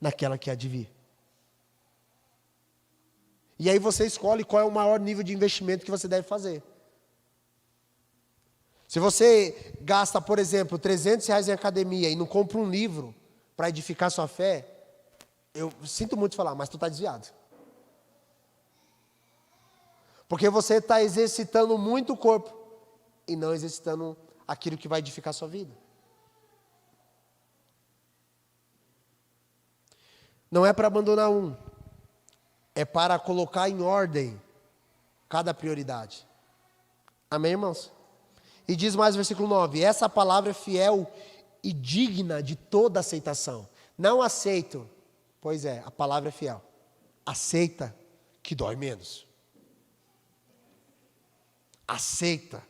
naquela que há de vir. E aí você escolhe qual é o maior nível de investimento que você deve fazer. Se você gasta, por exemplo, R$300 em academia e não compra um livro para edificar sua fé, eu sinto muito falar, mas tu está desviado. Porque você está exercitando muito o corpo e não exercitando aquilo que vai edificar sua vida. Não é para abandonar um, é para colocar em ordem cada prioridade. Amém, irmãos? E diz mais o versículo 9, essa palavra é fiel e digna de toda aceitação. Não aceito, pois é, a palavra é fiel. Aceita, que dói menos. Aceita,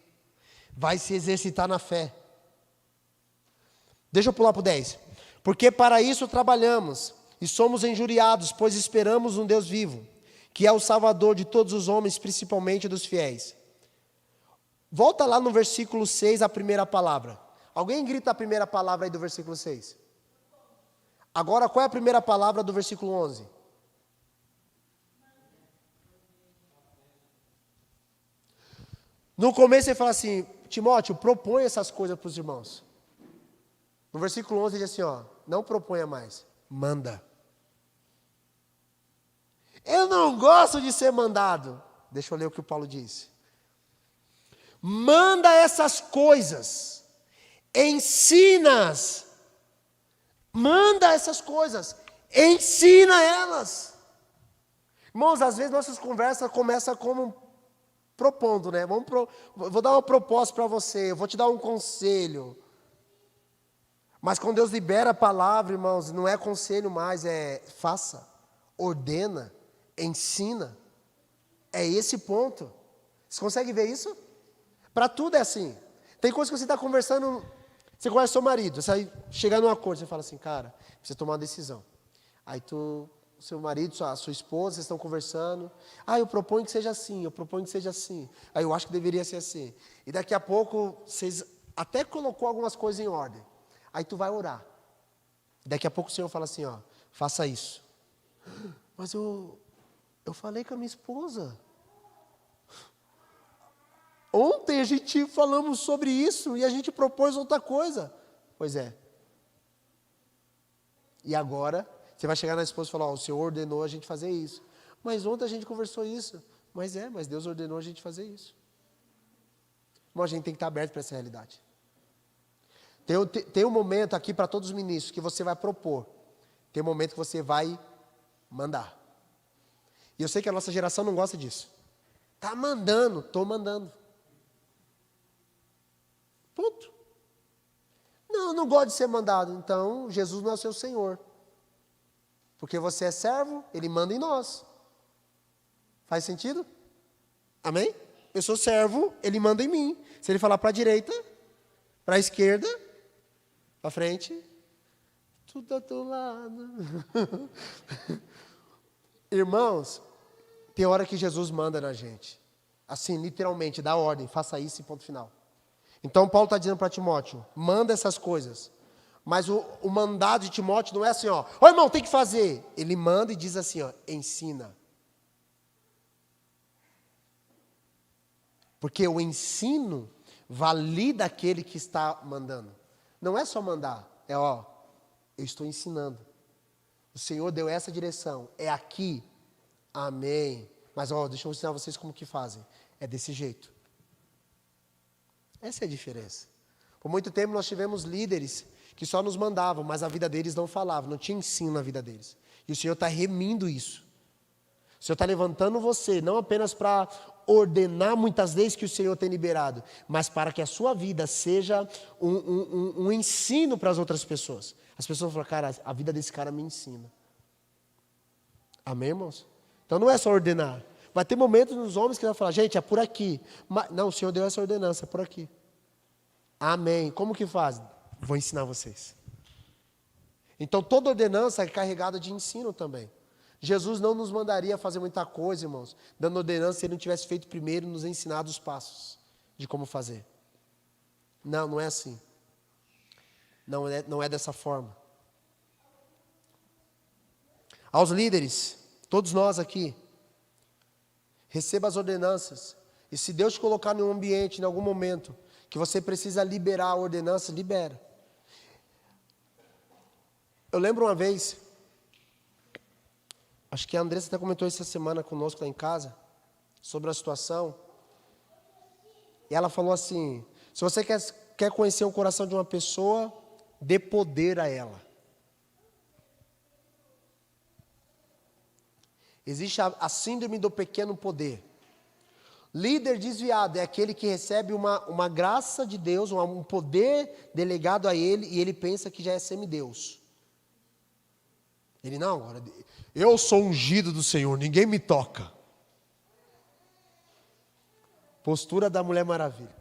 vai se exercitar na fé. Deixa eu pular para o 10. Porque para isso trabalhamos e somos injuriados, pois esperamos um Deus vivo, que é o Salvador de todos os homens, principalmente dos fiéis. Volta lá no versículo 6, a primeira palavra. Alguém grita a primeira palavra aí do versículo 6. Agora, qual é a primeira palavra do versículo 11? No começo ele fala assim, Timóteo, propõe essas coisas para os irmãos. No versículo 11 ele diz assim, ó, não proponha mais, manda. Eu não gosto de ser mandado. Deixa eu ler o que o Paulo disse. Manda essas coisas, ensina-as. Manda essas coisas, ensina elas. Irmãos, às vezes nossas conversas começam como propondo, né? Vou dar uma proposta para você, eu vou te dar um conselho. Mas quando Deus libera a palavra, irmãos, não é conselho mais, é faça, ordena, ensina. É esse ponto. Você consegue ver isso? Para tudo é assim. Tem coisa que você está conversando, você conhece seu marido, você vai chegar num acordo, você fala assim, cara, precisa tomar uma decisão. Aí seu marido, sua esposa, vocês estão conversando. Eu proponho que seja assim, eu proponho que seja assim. Aí eu acho que deveria ser assim. E daqui a pouco, vocês até colocou algumas coisas em ordem. Aí tu vai orar. Daqui a pouco o Senhor fala assim, ó, faça isso. Mas eu falei com a minha esposa. Ontem a gente falamos sobre isso e a gente propôs outra coisa. Pois é. E agora, você vai chegar na esposa e falar, o Senhor ordenou a gente fazer isso. Mas ontem a gente conversou isso. Mas Deus ordenou a gente fazer isso. Mas a gente tem que estar aberto para essa realidade. Tem um momento aqui para todos os ministros que você vai propor. Tem um momento que você vai mandar. E eu sei que a nossa geração não gosta disso. Está mandando, estou mandando. Ponto. Não gosto de ser mandado. Então, Jesus não é o seu Senhor. Porque você é servo, Ele manda em nós. Faz sentido? Amém? Eu sou servo, Ele manda em mim. Se Ele falar para a direita, para a esquerda, para frente, tudo do teu lado. Irmãos, tem hora que Jesus manda na gente. Assim, literalmente, dá ordem, faça isso e ponto final. Então, Paulo está dizendo para Timóteo, manda essas coisas. Mas o mandado de Timóteo não é assim, ó, ô irmão, tem que fazer. Ele manda e diz assim, ó, ensina. Porque o ensino valida aquele que está mandando. Não é só mandar, eu estou ensinando. O Senhor deu essa direção, é aqui. Amém. Mas deixa eu ensinar vocês como que fazem. É desse jeito. Essa é a diferença. Por muito tempo nós tivemos líderes que só nos mandavam, mas a vida deles não falava, não tinha ensino na vida deles. E o Senhor está remindo isso. O Senhor está levantando você, não apenas para ordenar muitas leis que o Senhor tem liberado, mas para que a sua vida seja um ensino para as outras pessoas. As pessoas falam, cara, a vida desse cara me ensina. Amém, irmãos? Então não é só ordenar. Vai ter momentos nos homens que vai falar, gente, é por aqui. Mas, não, o Senhor deu essa ordenança, é por aqui. Amém. Como que faz? Vou ensinar vocês. Então toda ordenança é carregada de ensino também. Jesus não nos mandaria fazer muita coisa, irmãos, dando ordenança se ele não tivesse feito primeiro nos ensinado os passos de como fazer. Não, não é assim. Não é dessa forma. Aos líderes, todos nós aqui, receba as ordenanças. E se Deus te colocar em um ambiente, em algum momento, que você precisa liberar a ordenança, libera. Eu lembro uma vez, acho que a Andressa até comentou essa semana conosco lá em casa, sobre a situação. E ela falou assim, se você quer conhecer o coração de uma pessoa, dê poder a ela. Existe a síndrome do pequeno poder. Líder desviado é aquele que recebe uma graça de Deus, um poder delegado a ele, e ele pensa que já é semideus. Ele não, agora, eu sou ungido do Senhor, ninguém me toca. Postura da Mulher Maravilha.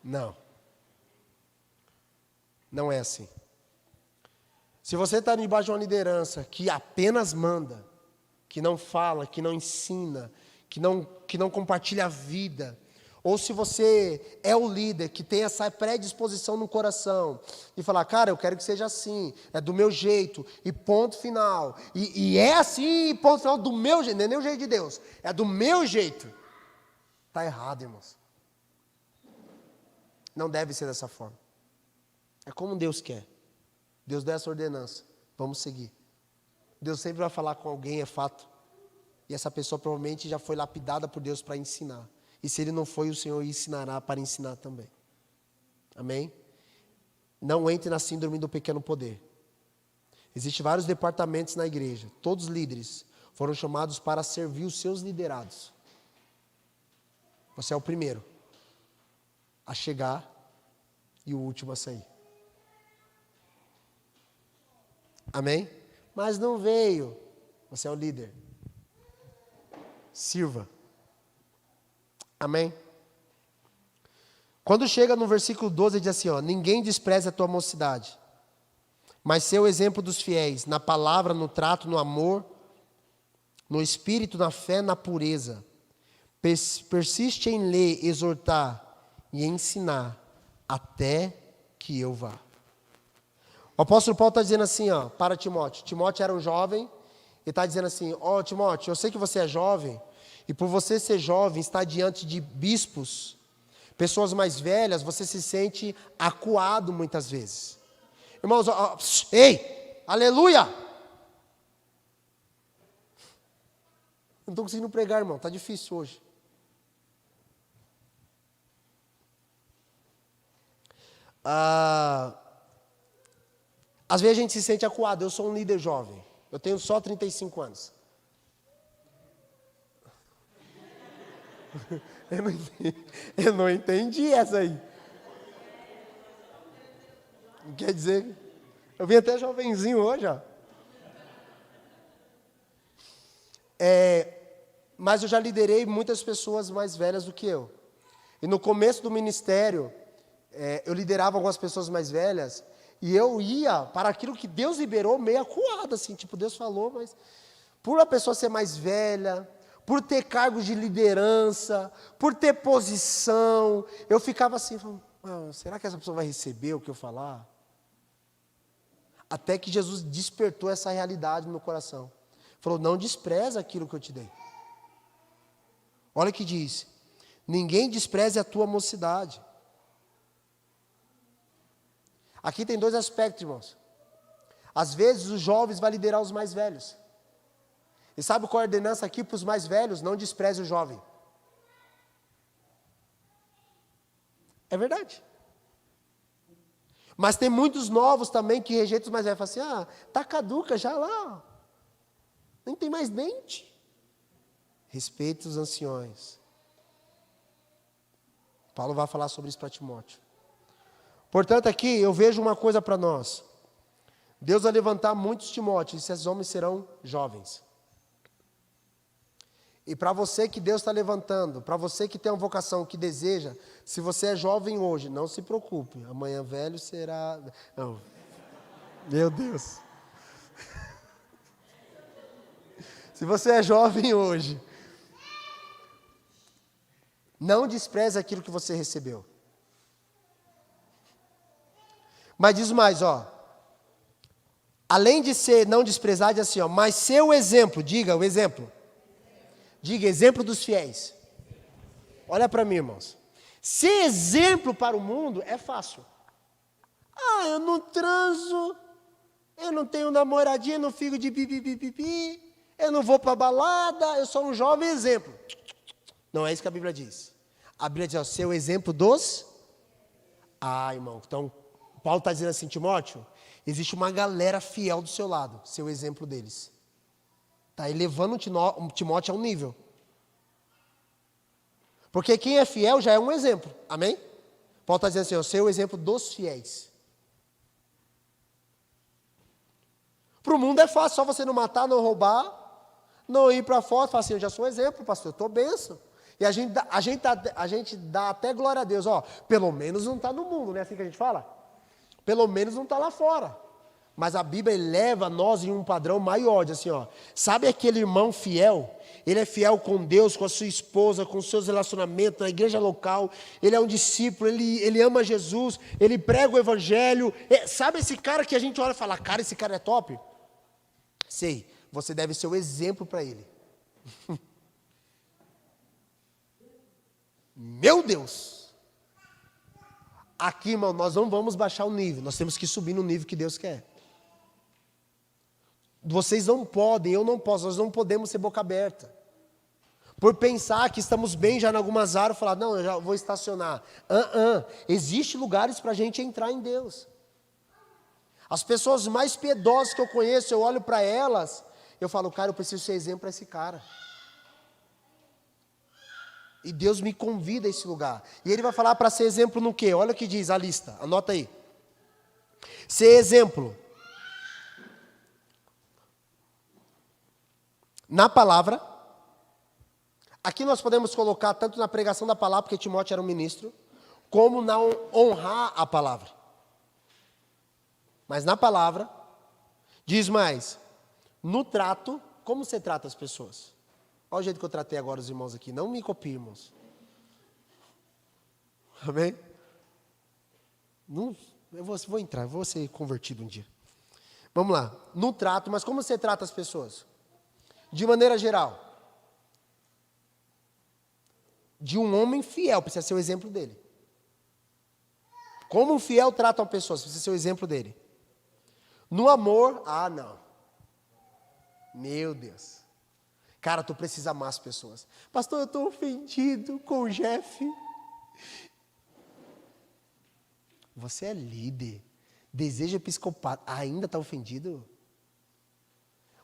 Não. Não é assim. Se você está debaixo de uma liderança que apenas manda, que não fala, que não ensina, que não compartilha a vida, ou se você é o líder que tem essa predisposição no coração, e falar, cara, eu quero que seja assim, é do meu jeito, e ponto final, e é assim, ponto final, do meu jeito, não é nem o jeito de Deus, é do meu jeito. Está errado, irmãos. Não deve ser dessa forma. É como Deus quer. Deus deu essa ordenança, vamos seguir. Deus sempre vai falar com alguém, é fato. E essa pessoa provavelmente já foi lapidada por Deus para ensinar. E se ele não foi, o Senhor ensinará para ensinar também. Amém? Não entre na síndrome do pequeno poder. Existem vários departamentos na igreja. Todos os líderes foram chamados para servir os seus liderados. Você é o primeiro a chegar e o último a sair. Amém? Mas não veio. Você é o líder. Sirva. Amém? Quando chega no versículo 12, diz assim, ó, ninguém despreze a tua mocidade, mas ser o exemplo dos fiéis, na palavra, no trato, no amor, no espírito, na fé, na pureza. Persiste em ler, exortar e ensinar, até que eu vá. O apóstolo Paulo está dizendo assim, ó, para Timóteo. Timóteo era um jovem, ele está dizendo assim, ó, Timóteo, eu sei que você é jovem, e por você ser jovem, estar diante de bispos, pessoas mais velhas, você se sente acuado muitas vezes. Irmãos, ei, aleluia! Não estou conseguindo pregar, irmão, está difícil hoje. Às vezes a gente se sente acuado. Eu sou um líder jovem. Eu tenho só 35 anos. Eu não entendi essa aí. Quer dizer, eu vim até jovenzinho hoje, ó. Mas eu já liderei muitas pessoas mais velhas do que eu. E no começo do ministério, eu liderava algumas pessoas mais velhas, e eu ia para aquilo que Deus liberou meio acuado, assim, tipo, Deus falou, mas por a pessoa ser mais velha, por ter cargos de liderança, por ter posição, eu ficava assim, será que essa pessoa vai receber o que eu falar? Até que Jesus despertou essa realidade no meu coração. Falou, não despreza aquilo que eu te dei. Olha o que diz, ninguém despreze a tua mocidade. Aqui tem dois aspectos, irmãos. Às vezes os jovens vão liderar os mais velhos. E sabe qual é a ordenança aqui para os mais velhos? Não despreze o jovem. É verdade. Mas tem muitos novos também que rejeitam os mais velhos. Falam assim, tá caduca já lá. Nem tem mais dente. Respeite os anciões. Paulo vai falar sobre isso para Timóteo. Portanto, aqui eu vejo uma coisa para nós. Deus vai levantar muitos Timóteos, e esses homens serão jovens. E para você que Deus está levantando, para você que tem uma vocação, que deseja, se você é jovem hoje, não se preocupe, amanhã velho será... Não. Meu Deus. Se você é jovem hoje, não despreze aquilo que você recebeu. Mas diz mais, além de ser não desprezar, diz assim, mas ser o exemplo, diga o exemplo. Diga, exemplo dos fiéis. Olha para mim, irmãos. Ser exemplo para o mundo é fácil. Eu não transo, eu não tenho namoradinha, não fico de pipi, eu não vou para balada, eu sou um jovem exemplo. Não é isso que a Bíblia diz. A Bíblia diz, ser o exemplo dos... irmão, então, Paulo está dizendo assim, Timóteo, existe uma galera fiel do seu lado, ser o exemplo deles. Está elevando o Timóteo a um nível. Porque quem é fiel já é um exemplo. Amém? Paulo está dizendo assim, eu sei o exemplo dos fiéis. Para o mundo é fácil, só você não matar, não roubar, não ir para fora, falar assim, eu já sou um exemplo, pastor, eu estou benção. E a gente dá até glória a Deus, pelo menos não está no mundo, não é assim que a gente fala? Pelo menos não está lá fora. Mas a Bíblia eleva nós em um padrão maior, diz assim, sabe aquele irmão fiel? Ele é fiel com Deus, com a sua esposa, com os seus relacionamentos na igreja local, ele é um discípulo, ele ama Jesus, ele prega o evangelho, sabe esse cara que a gente olha e fala, cara, esse cara é top? Sei, você deve ser o exemplo para ele. Meu Deus! Aqui, irmão, nós não vamos baixar o nível, nós temos que subir no nível que Deus quer. Vocês não podem, eu não posso, nós não podemos ser boca aberta. Por pensar que estamos bem já em algumas áreas, falar, não, eu já vou estacionar. Existem lugares para a gente entrar em Deus. As pessoas mais piedosas que eu conheço, eu olho para elas, eu falo, cara, eu preciso ser exemplo para esse cara. E Deus me convida a esse lugar. E Ele vai falar para ser exemplo no quê? Olha o que diz a lista, anota aí. Ser exemplo na palavra. Aqui nós podemos colocar tanto na pregação da palavra, porque Timóteo era um ministro, como na honrar a palavra. Mas na palavra, diz mais, no trato, como você trata as pessoas? Olha o jeito que eu tratei agora os irmãos aqui, não me copiem, irmãos. Amém? Não, eu vou entrar, eu vou ser convertido um dia. Vamos lá, no trato, mas como você trata as pessoas? De maneira geral. De um homem fiel, precisa ser o exemplo dele. Como um fiel trata uma pessoa, precisa ser o exemplo dele. No amor, não. Meu Deus. Cara, tu precisa amar as pessoas. Pastor, eu estou ofendido com o Jeff. Você é líder. Deseja psicopata. Ainda está ofendido?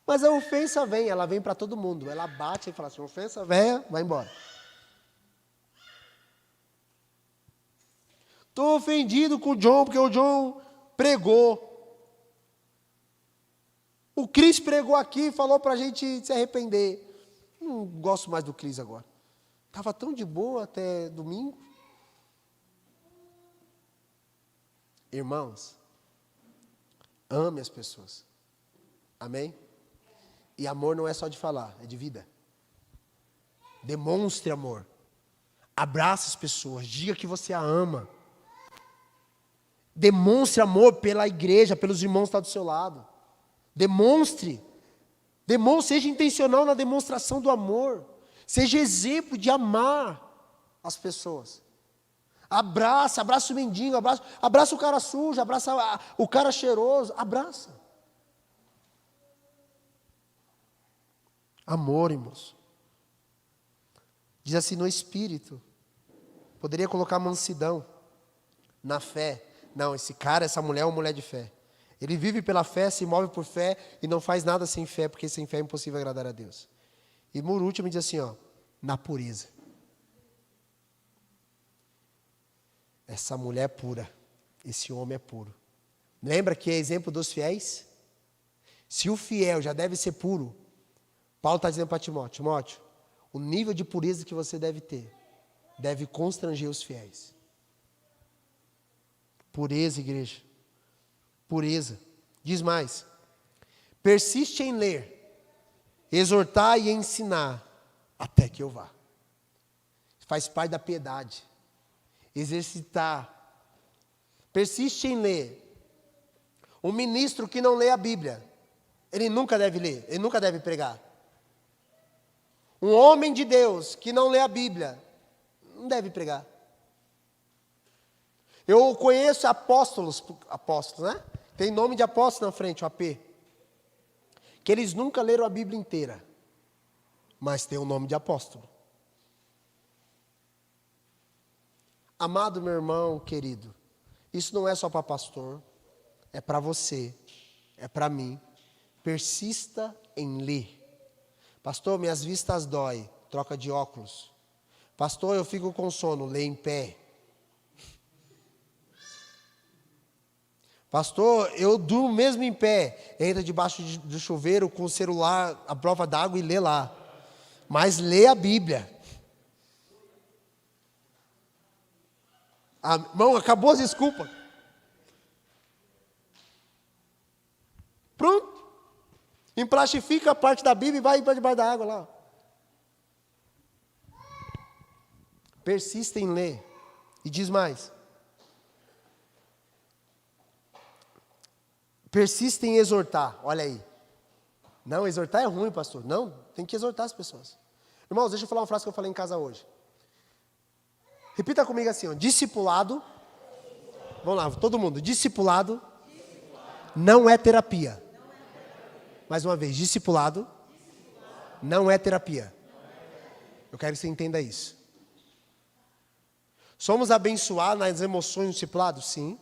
Mas a ofensa vem, ela vem para todo mundo. Ela bate e fala assim, ofensa velha, vai embora. Estou ofendido com o John, porque o John pregou. O Cris pregou aqui e falou para a gente se arrepender. Não gosto mais do Cris agora. Estava tão de boa até domingo. Irmãos, ame as pessoas. Amém? E amor não é só de falar, é de vida. Demonstre amor. Abrace as pessoas, diga que você a ama. Demonstre amor pela igreja, pelos irmãos que estão do seu lado. Demonstre, seja intencional na demonstração do amor. Seja exemplo de amar as pessoas. Abraça o mendigo, abraça o cara sujo, abraça o cara cheiroso, abraça. Amor, irmãos. Diz assim, no espírito. Poderia colocar mansidão, na fé. Não, esse cara, essa mulher é uma mulher de fé. Ele vive pela fé, se move por fé e não faz nada sem fé, porque sem fé é impossível agradar a Deus. E por último, ele diz assim, ó, na pureza. Essa mulher é pura, esse homem é puro. Lembra que é exemplo dos fiéis? Se o fiel já deve ser puro, Paulo está dizendo para Timóteo, Timóteo, o nível de pureza que você deve ter, deve constranger os fiéis. Pureza, igreja. Pureza. Diz mais. Persiste em ler, exortar e ensinar, até que eu vá. Faz parte da piedade. Exercitar. Persiste em ler. Um ministro que não lê a Bíblia, ele nunca deve ler, ele nunca deve pregar. Um homem de Deus que não lê a Bíblia, não deve pregar. Eu conheço apóstolos, né? Tem nome de apóstolo na frente, o AP. Que eles nunca leram a Bíblia inteira, mas tem o nome de apóstolo. Amado meu irmão querido, isso não é só para pastor, é para você, é para mim. Persista em ler. Pastor, minhas vistas dói, troca de óculos. Pastor, eu fico com sono, lê em pé. Pastor, eu durmo mesmo em pé. Entra debaixo do chuveiro com o celular, a prova d'água e lê lá. Mas lê a Bíblia. Ah, irmão, acabou as desculpas. Pronto. Emplastifica a parte da Bíblia e vai para debaixo da água lá. Persista em ler. E diz mais. Persista em exortar. Olha aí. Não, exortar é ruim, pastor. Não, tem que exortar as pessoas. Irmãos, deixa eu falar uma frase que eu falei em casa hoje. Repita comigo assim, ó. Discipulado. Vamos lá, todo mundo. Discipulado não é terapia. Mais uma vez, discipulado não é terapia. Eu quero que você entenda isso. Somos abençoados nas emoções do discipulado? Sim.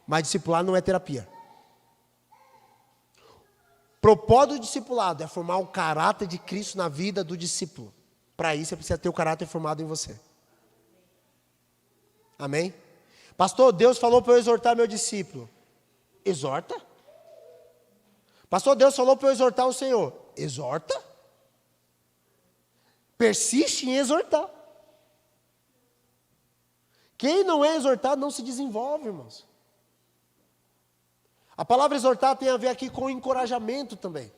Mas discipulado não é terapia. O propósito do discipulado é formar o caráter de Cristo na vida do discípulo. Para isso, você precisa ter o caráter formado em você. Amém? Pastor, Deus falou para eu exortar meu discípulo. Exorta. Pastor, Deus falou para eu exortar o Senhor. Exorta. Persiste em exortar. Quem não é exortado não se desenvolve, irmãos. A palavra exortar tem a ver aqui com encorajamento também.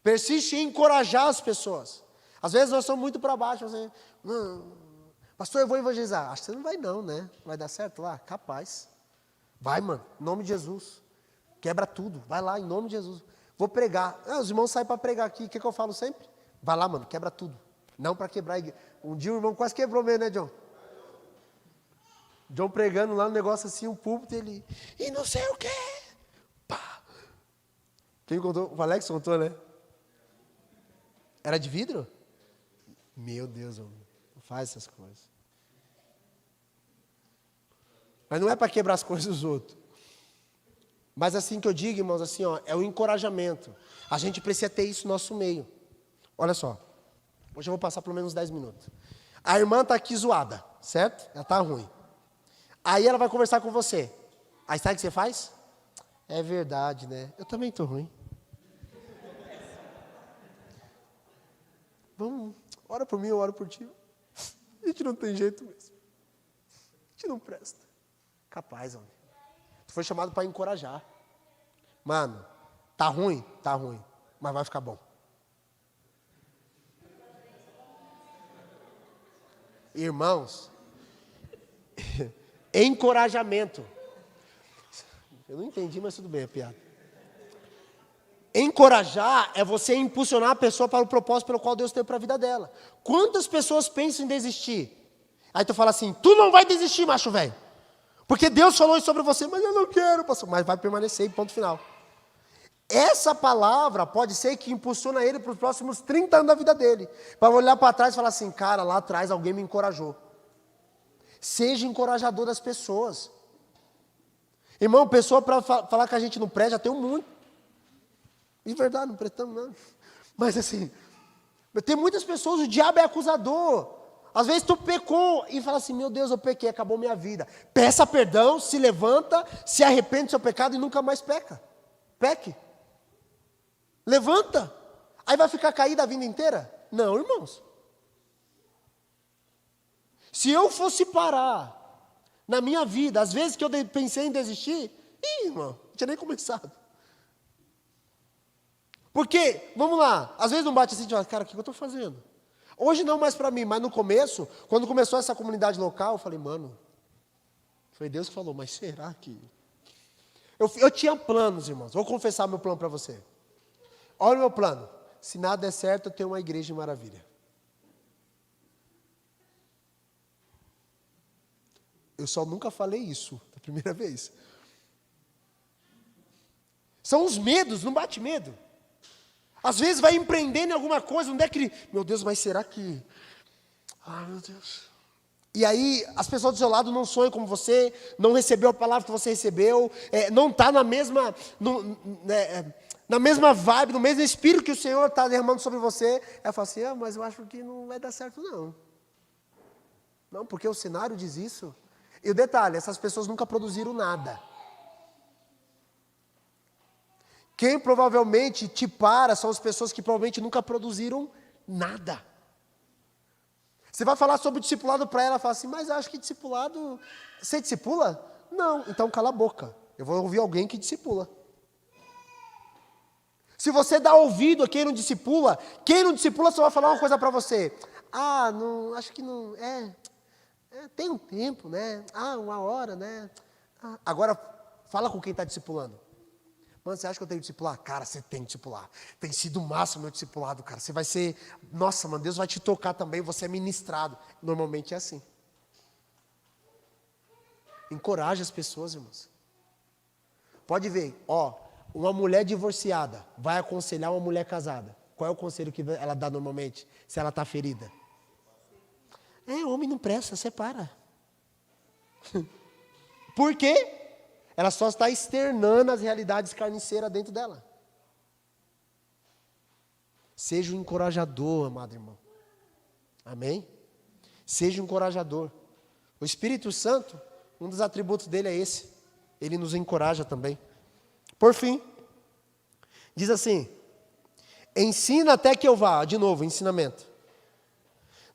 Persiste em encorajar as pessoas. Às vezes nós somos muito para baixo. Assim, pastor, eu vou evangelizar. Acho que você não vai não, né? Vai dar certo lá? Capaz. Vai, mano. Em nome de Jesus. Quebra tudo. Vai lá, em nome de Jesus. Vou pregar. Os irmãos saem para pregar aqui. O que eu falo sempre? Vai lá, mano. Quebra tudo. Não para quebrar a igreja. Um dia o irmão quase quebrou mesmo, né, John? John pregando lá no negócio assim, um púlpito, ele... E não sei o quê. Pá. Quem contou? O Alex contou, né? Era de vidro? Meu Deus, homem. Não faz essas coisas. Mas não é para quebrar as coisas dos outros. Mas assim que eu digo, irmãos, assim, ó, é o encorajamento. A gente precisa ter isso no nosso meio. Olha só. Hoje eu vou passar pelo menos 10 minutos. A irmã está aqui zoada, certo? Ela está ruim. Aí ela vai conversar com você. Aí sabe o que você faz? É verdade, né? Eu também estou ruim. Vamos, ora por mim, eu oro por ti. A gente não tem jeito mesmo. A gente não presta. Capaz, homem. Tu foi chamado para encorajar. Mano, tá ruim? Tá ruim. Mas vai ficar bom. Irmãos, encorajamento. Eu não entendi, mas tudo bem, é piada. Encorajar é você impulsionar a pessoa para o propósito pelo qual Deus tem para a vida dela. Quantas pessoas pensam em desistir? Aí tu fala assim, tu não vai desistir, macho velho. Porque Deus falou isso sobre você, mas eu não quero, pastor. Mas vai permanecer, ponto final. Essa palavra pode ser que impulsiona ele para os próximos 30 anos da vida dele. Para olhar para trás e falar assim, cara, lá atrás alguém me encorajou. Seja encorajador das pessoas. Irmão, pessoa para falar que a gente não presta, já tem um muito. De verdade, não prestamos não. Mas assim, tem muitas pessoas, o diabo é acusador. Às vezes tu pecou e fala assim, meu Deus, eu pequei, acabou minha vida. Peça perdão, se levanta, se arrepende do seu pecado e nunca mais peca. Peque. Levanta. Aí vai ficar caído a vida inteira? Não, irmãos. Se eu fosse parar na minha vida, às vezes que eu pensei em desistir, irmão, não tinha nem começado. Porque, vamos lá, às vezes não bate assim, cara, o que eu estou fazendo? Hoje não mais para mim, mas no começo, quando começou essa comunidade local, eu falei, mano, foi Deus que falou, mas será que... Eu tinha planos, irmãos, vou confessar meu plano para você. Olha o meu plano, se nada der certo, eu tenho uma igreja em Maravilha. Eu só nunca falei isso, da primeira vez. São os medos, não bate medo. Às vezes vai empreendendo em alguma coisa, não é que, meu Deus, mas será que... Ai, meu Deus. E aí, as pessoas do seu lado não sonham como você, não recebeu a palavra que você recebeu, não está na mesma vibe, no mesmo espírito que o Senhor está derramando sobre você. Ela fala assim, mas eu acho que não vai dar certo não. Não, porque o cenário diz isso. E o detalhe, essas pessoas nunca produziram nada. Quem provavelmente te para são as pessoas que provavelmente nunca produziram nada. Você vai falar sobre discipulado para ela, fala assim, mas eu acho que discipulado... Você discipula? Não, então cala a boca. Eu vou ouvir alguém que discipula. Se você dá ouvido a quem não discipula só vai falar uma coisa para você. Não, acho que não... tem um tempo, né? 1 hora, né? Agora, fala com quem está discipulando. Mano, você acha que eu tenho que discipular? Cara, você tem que discipular. Tem sido o máximo meu discipulado, cara. Você vai ser... Nossa, mano, Deus vai te tocar também, você é ministrado. Normalmente é assim. Encoraja as pessoas, irmãos. Pode ver, uma mulher divorciada vai aconselhar uma mulher casada. Qual é o conselho que ela dá normalmente, se ela está ferida? Homem não presta, separa. Por quê? Ela só está externando as realidades carniceiras dentro dela. Seja um encorajador, amado irmão. Amém? Seja um encorajador. O Espírito Santo, um dos atributos dele é esse. Ele nos encoraja também. Por fim, diz assim, ensina até que eu vá. De novo, ensinamento.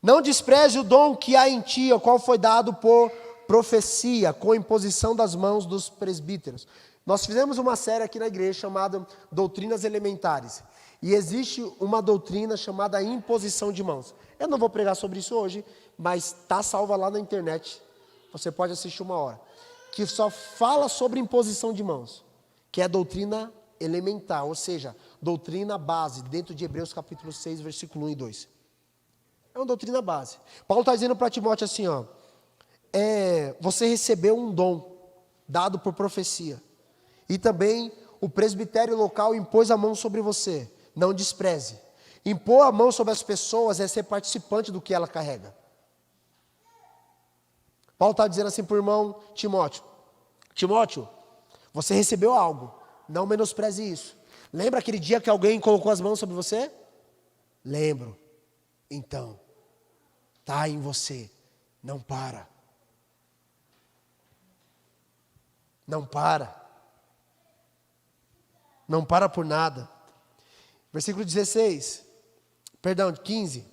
Não despreze o dom que há em ti, o qual foi dado por profecia, com imposição das mãos dos presbíteros. Nós fizemos uma série aqui na igreja chamada Doutrinas Elementares. E existe uma doutrina chamada imposição de mãos. Eu não vou pregar sobre isso hoje, mas está salva lá na internet. Você pode assistir 1 hora. Que só fala sobre imposição de mãos. Que é doutrina elementar, ou seja, doutrina base, dentro de Hebreus capítulo 6, versículo 1 e 2. É uma doutrina base. Paulo está dizendo para Timóteo assim, você recebeu um dom dado por profecia. E também o presbitério local impôs a mão sobre você. Não despreze. Impor a mão sobre as pessoas é ser participante do que ela carrega. Paulo está dizendo assim para o irmão Timóteo. Timóteo, você recebeu algo. Não menospreze isso. Lembra aquele dia que alguém colocou as mãos sobre você? Lembro. Então, está em você. Não para. Não para. Não para por nada. Versículo 15.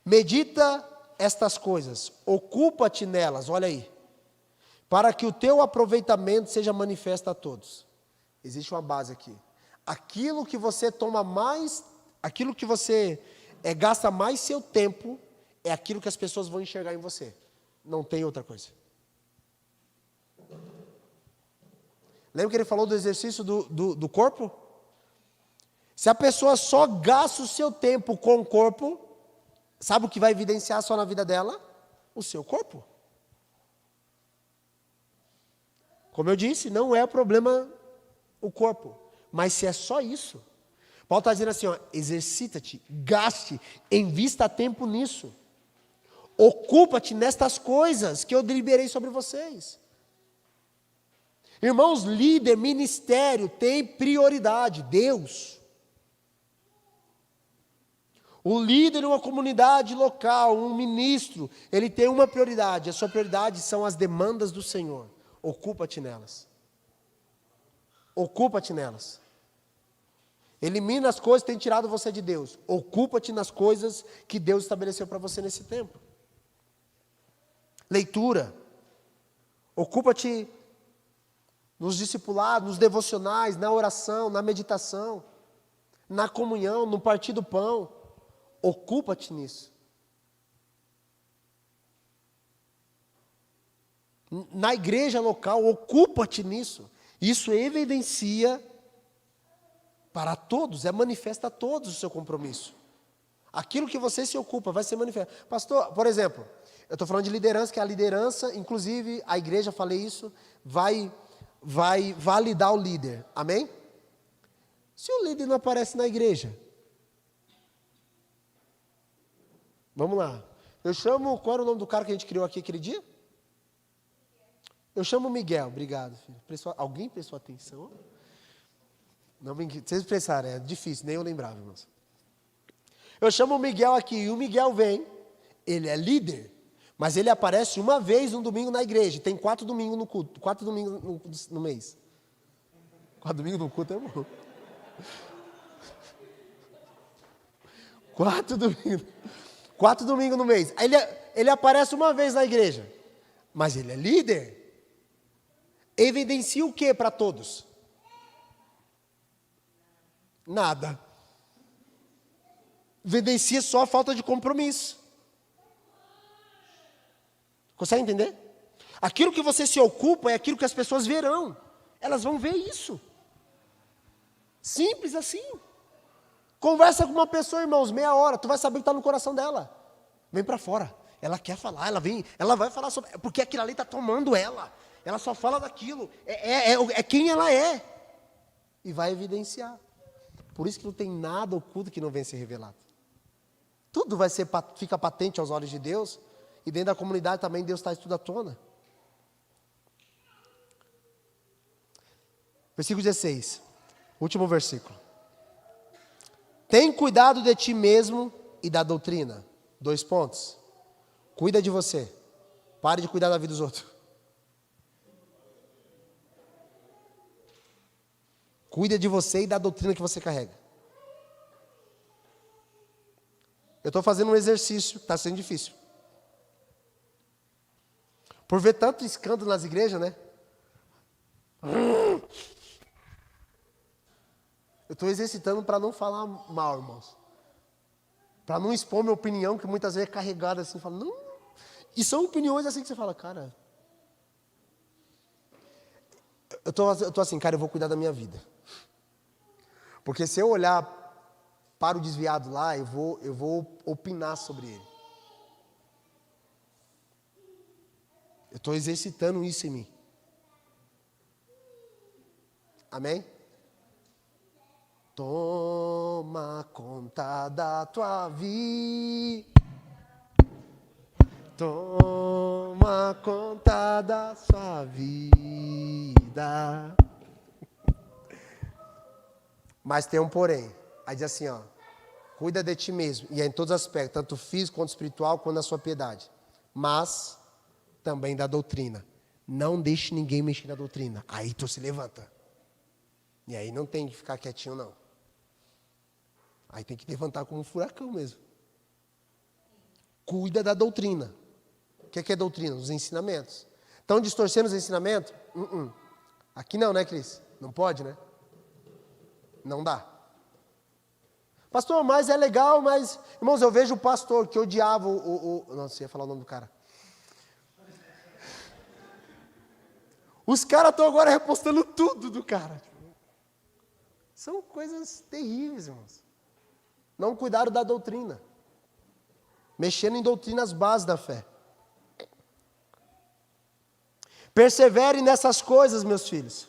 Medita estas coisas, ocupa-te nelas, olha aí, para que o teu aproveitamento seja manifesto a todos. Existe uma base aqui. Aquilo que você toma mais, aquilo que você gasta mais seu tempo, é aquilo que as pessoas vão enxergar em você. Não tem outra coisa. Lembra que ele falou do exercício do corpo? Se a pessoa só gasta o seu tempo com o corpo, sabe o que vai evidenciar só na vida dela? O seu corpo. Como eu disse, não é o problema o corpo. Mas se é só isso, Paulo está dizendo assim, exercita-te, gaste, invista tempo nisso. Ocupa-te nestas coisas que eu deliberei sobre vocês. Irmãos, líder, ministério tem prioridade, Deus. O líder de uma comunidade local, um ministro, ele tem uma prioridade. A sua prioridade são as demandas do Senhor. Ocupa-te nelas. Ocupa-te nelas. Elimina as coisas que têm tirado você de Deus. Ocupa-te nas coisas que Deus estabeleceu para você nesse tempo. Leitura. Ocupa-te nos discipulados, nos devocionais, na oração, na meditação, na comunhão, no partir do pão. Ocupa-te nisso. Na igreja local, ocupa-te nisso. Isso evidencia para todos, manifesta a todos o seu compromisso. Aquilo que você se ocupa vai ser manifesto. Pastor, por exemplo, eu estou falando de liderança, que a liderança, inclusive a igreja, falei isso, vai validar o líder. Amém? Se o líder não aparece na igreja, vamos lá. Eu chamo, qual era o nome do cara que a gente criou aqui aquele dia? Eu chamo Miguel, obrigado, filho. Alguém prestou atenção? Não, vocês prestaram, é difícil, nem eu lembrava, irmãos. Eu chamo o Miguel aqui, e o Miguel vem, ele é líder, mas ele aparece uma vez no domingo na igreja. Tem 4 domingos no culto, 4 domingos no mês. 4 domingos no culto é bom. 4 domingos no mês. Ele aparece uma vez na igreja, mas ele é líder. Evidencia o que para todos? Nada. Evidencia só a falta de compromisso. Consegue entender? Aquilo que você se ocupa é aquilo que as pessoas verão. Elas vão ver isso. Simples assim. Conversa com uma pessoa, irmãos, meia hora, tu vai saber o que está no coração dela. Vem para fora. Ela quer falar, ela vai falar sobre... Porque aquilo ali está tomando ela. Ela só fala daquilo. É quem ela é. E vai evidenciar. Por isso que não tem nada oculto que não venha ser revelado. Tudo fica patente aos olhos de Deus. E dentro da comunidade também Deus traz tudo à tona. Versículo 16. Último versículo. Tem cuidado de ti mesmo e da doutrina. 2 pontos. Cuida de você. Pare de cuidar da vida dos outros. Cuida de você e da doutrina que você carrega. Eu estou fazendo um exercício, está sendo difícil. Por ver tanto escândalo nas igrejas, né? Eu estou exercitando para não falar mal, irmãos. Para não expor minha opinião, que muitas vezes é carregada assim, fala, não. E são opiniões assim que você fala, cara. Eu tô assim, cara, eu vou cuidar da minha vida. Porque se eu olhar para o desviado lá, eu vou opinar sobre ele. Eu estou exercitando isso em mim. Amém? Toma conta da tua vida. Toma conta da sua vida. Mas tem um porém. Aí diz assim, ó. Cuida de ti mesmo. E é em todos os aspectos, tanto físico quanto espiritual, quanto na sua piedade. Mas também da doutrina. Não deixe ninguém mexer na doutrina. Aí tu se levanta. E aí não tem que ficar quietinho, não. Aí tem que levantar como um furacão mesmo. Cuida da doutrina. O que é doutrina? Os ensinamentos. Estão distorcendo os ensinamentos? Aqui não, né, Cris? Não pode, né? Não dá. Pastor, mas é legal, mas... Irmãos, eu vejo o pastor que odiava Nossa, eu ia falar o nome do cara. Os caras estão agora repostando tudo do cara. São coisas terríveis, irmãos. Não cuidaram da doutrina. Mexendo em doutrinas bases da fé. Persevere nessas coisas, meus filhos.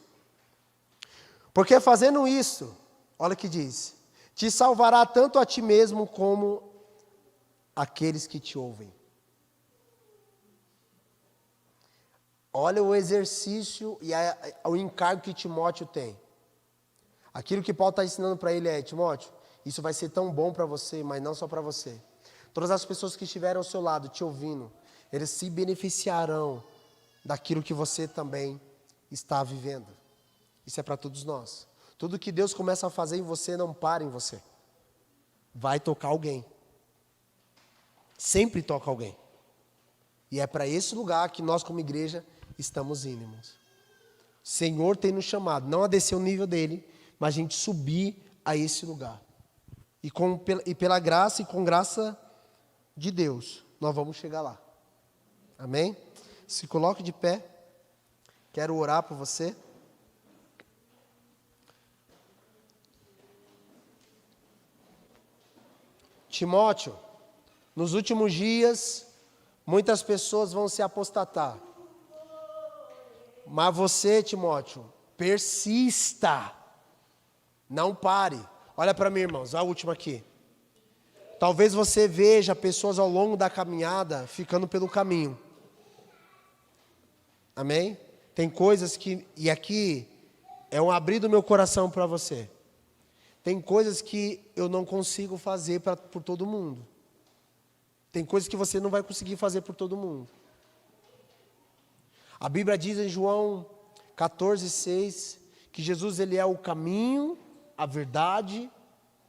Porque fazendo isso, olha o que diz, te salvará tanto a ti mesmo como aqueles que te ouvem. Olha o exercício e o encargo que Timóteo tem. Aquilo que Paulo está ensinando para ele é: Timóteo, isso vai ser tão bom para você, mas não só para você. Todas as pessoas que estiverem ao seu lado, te ouvindo, eles se beneficiarão daquilo que você também está vivendo. Isso é para todos nós. Tudo que Deus começa a fazer em você, não para em você. Vai tocar alguém. Sempre toca alguém. E é para esse lugar que nós, como igreja, estamos indo, irmãos. O Senhor tem nos chamado, não a descer o nível dele, mas a gente subir a esse lugar. E pela graça e com graça de Deus, nós vamos chegar lá. Amém? Se coloque de pé. Quero orar por você. Timóteo, nos últimos dias, muitas pessoas vão se apostatar. Mas você, Timóteo, persista. Não pare. Olha para mim, irmãos, a última aqui. Talvez você veja pessoas ao longo da caminhada ficando pelo caminho. Amém? Tem coisas que, e aqui é um abrir do meu coração para você. Tem coisas que eu não consigo fazer por todo mundo. Tem coisas que você não vai conseguir fazer por todo mundo. A Bíblia diz em João 14:6 que Jesus ele é o caminho, a verdade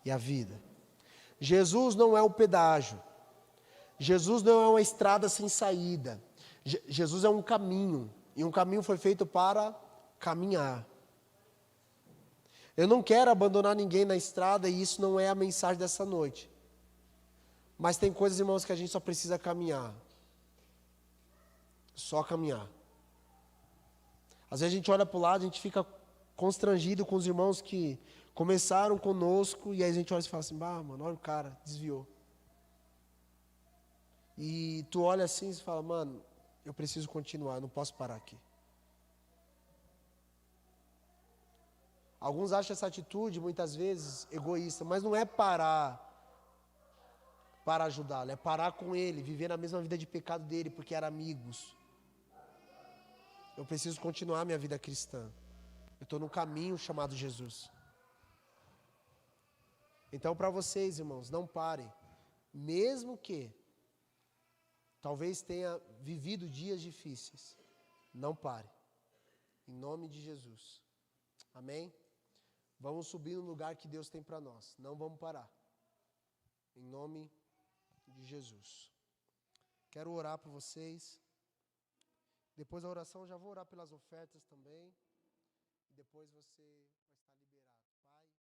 e a vida. Jesus não é o pedágio. Jesus não é uma estrada sem saída. Jesus é um caminho. E um caminho foi feito para caminhar. Eu não quero abandonar ninguém na estrada e isso não é a mensagem dessa noite. Mas tem coisas, irmãos, que a gente só precisa caminhar. Só caminhar. Às vezes a gente olha para o lado, a gente fica constrangido com os irmãos que começaram conosco e aí a gente olha e fala assim: mano, olha o cara, desviou. E tu olha assim e fala: mano, eu preciso continuar, eu não posso parar aqui. Alguns acham essa atitude, muitas vezes, egoísta, mas não é parar para ajudá-lo, é parar com ele, viver na mesma vida de pecado dele, porque eram amigos. Eu preciso continuar minha vida cristã. Eu estou no caminho chamado Jesus. Então, para vocês, irmãos, não parem. Mesmo que talvez tenha vivido dias difíceis, não pare. Em nome de Jesus. Amém? Vamos subir no lugar que Deus tem para nós. Não vamos parar. Em nome de Jesus. Quero orar por vocês. Depois da oração, já vou orar pelas ofertas também. E depois você...